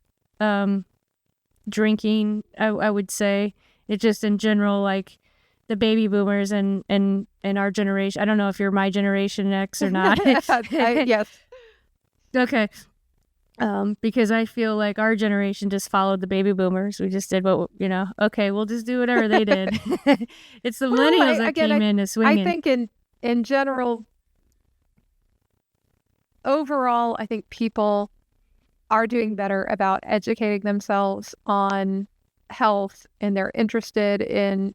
drinking, I would say. It's just in general, like the baby boomers and our generation. I don't know if you're my generation X or not. Yes. Okay. Because I feel like our generation just followed the baby boomers. We just did what, okay, we'll just do whatever they did. It's the millennials that came in and swinging. I think in general, overall, I think people are doing better about educating themselves on health, and they're interested in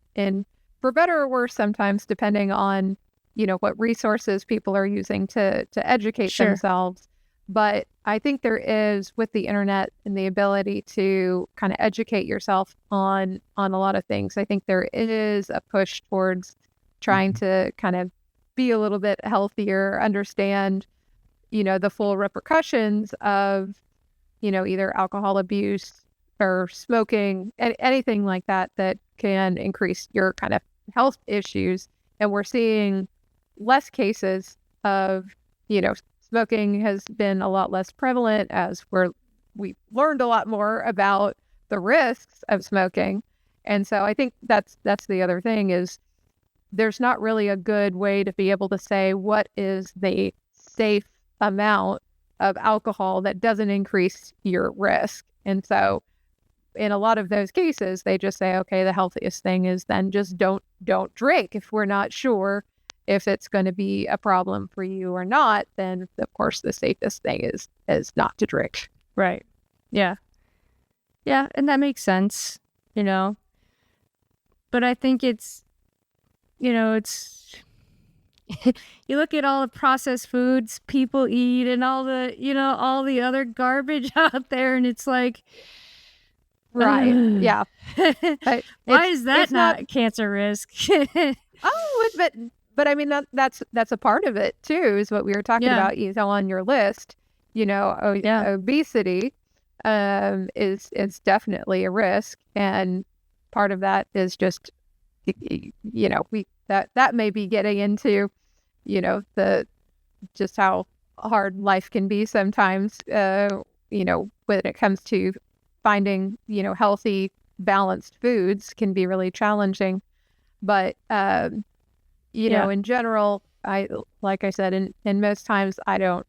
for better or worse sometimes, depending on, what resources people are using to educate themselves. But I think there is, with the internet and the ability to kind of educate yourself on a lot of things, I think there is a push towards trying to kind of be a little bit healthier, understand, the full repercussions of, either alcohol abuse or smoking, anything like that can increase your kind of health issues. And we're seeing less cases of, smoking has been a lot less prevalent as we learned a lot more about the risks of smoking. And so I think that's the other thing, is there's not really a good way to be able to say what is the safe amount of alcohol that doesn't increase your risk. And so in a lot of those cases, they just say, okay, the healthiest thing is then just don't drink. If we're not sure if it's going to be a problem for you or not, then of course the safest thing is not to drink. Right. Yeah. Yeah, and that makes sense, But I think it's you look at all the processed foods people eat and all the other garbage out there, and it's like, right. Yeah. Why is that not cancer risk? But I mean, that's a part of it too, is what we were talking about. On your list, obesity is definitely a risk, and part of that is just, that may be getting into, the just how hard life can be sometimes, when it comes to finding, healthy, balanced foods can be really challenging. But in general, like I said, in most times I don't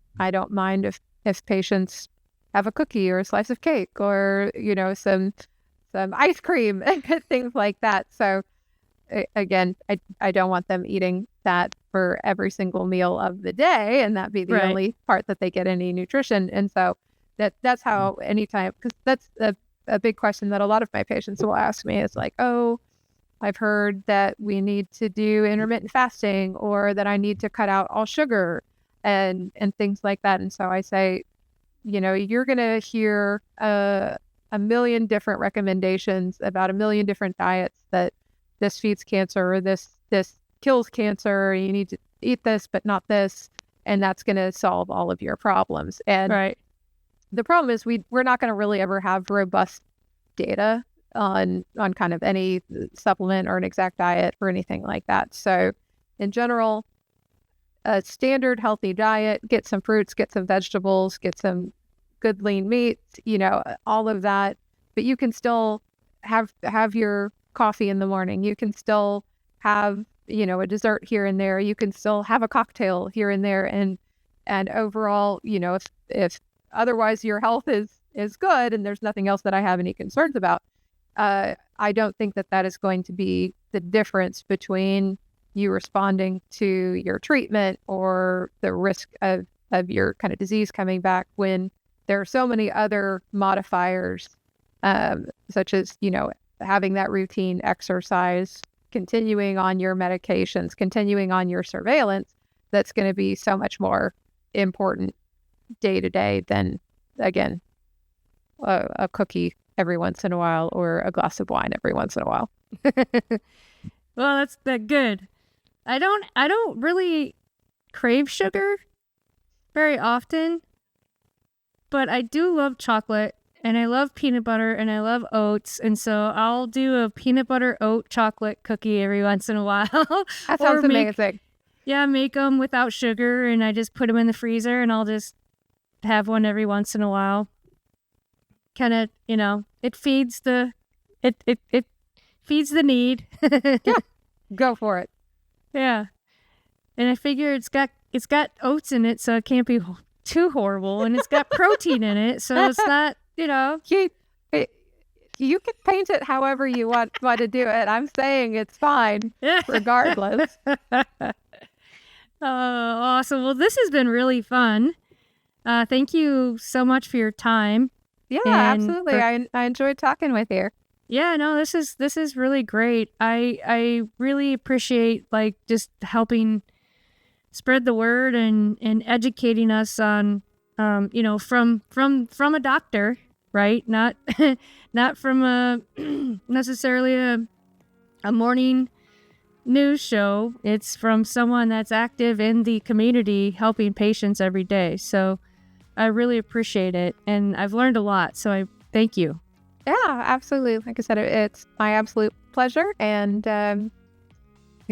mind if patients have a cookie or a slice of cake or, some ice cream and things like that. So again, I don't want them eating that for every single meal of the day, and that be the only part that they get any nutrition. And so that's how anytime, because that's a big question that a lot of my patients will ask me, is like, oh, I've heard that we need to do intermittent fasting, or that I need to cut out all sugar and things like that. And so I say, you're going to hear a million different recommendations about a million different diets that this feeds cancer, or this kills cancer. You need to eat this, but not this. And that's going to solve all of your problems. And the problem is we're not going to really ever have robust data on kind of any supplement or an exact diet or anything like that. So in general, a standard healthy diet, get some fruits, get some vegetables, get some good lean meats, all of that. But you can still have your coffee in the morning. You can still have, a dessert here and there. You can still have a cocktail here and there. And overall, if otherwise your health is good and there's nothing else that I have any concerns about, I don't think that is going to be the difference between you responding to your treatment or the risk of your kind of disease coming back, when there are so many other modifiers, such as, having that routine exercise, continuing on your medications, continuing on your surveillance, that's going to be so much more important day to day than, again, a cookie every once in a while or a glass of wine every once in a while. Well, that's good. I don't really crave sugar very often, but I do love chocolate, and I love peanut butter, and I love oats, and so I'll do a peanut butter oat chocolate cookie every once in a while. That sounds amazing. Make them without sugar, and I just put them in the freezer, and I'll just have one every once in a while. Kind of, it feeds the need. Yeah, go for it. Yeah, and I figure it's got oats in it, so it can't be too horrible, and it's got protein in it, so it's not, You can paint it however you want to do it. I'm saying it's fine, regardless. Oh, awesome. Well, this has been really fun. Thank you so much for your time. Yeah, absolutely. I enjoyed talking with you. Yeah, no, this is really great. I really appreciate just helping spread the word and educating us on from a doctor, right? Not not from a necessarily a morning news show. It's from someone that's active in the community helping patients every day. So I really appreciate it, and I've learned a lot, so I thank you. Yeah, absolutely. Like I said, it's my absolute pleasure, and I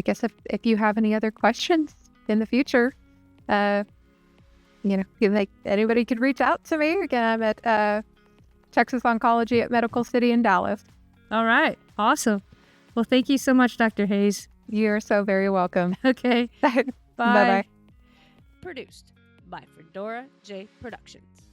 guess if you have any other questions in the future, anybody could reach out to me. Again, I'm at Texas Oncology at Medical City in Dallas. All right, awesome. Well, thank you so much, Dr. Hayes. You're so very welcome. Okay, bye. Bye-bye. Produced by Fedora J Productions.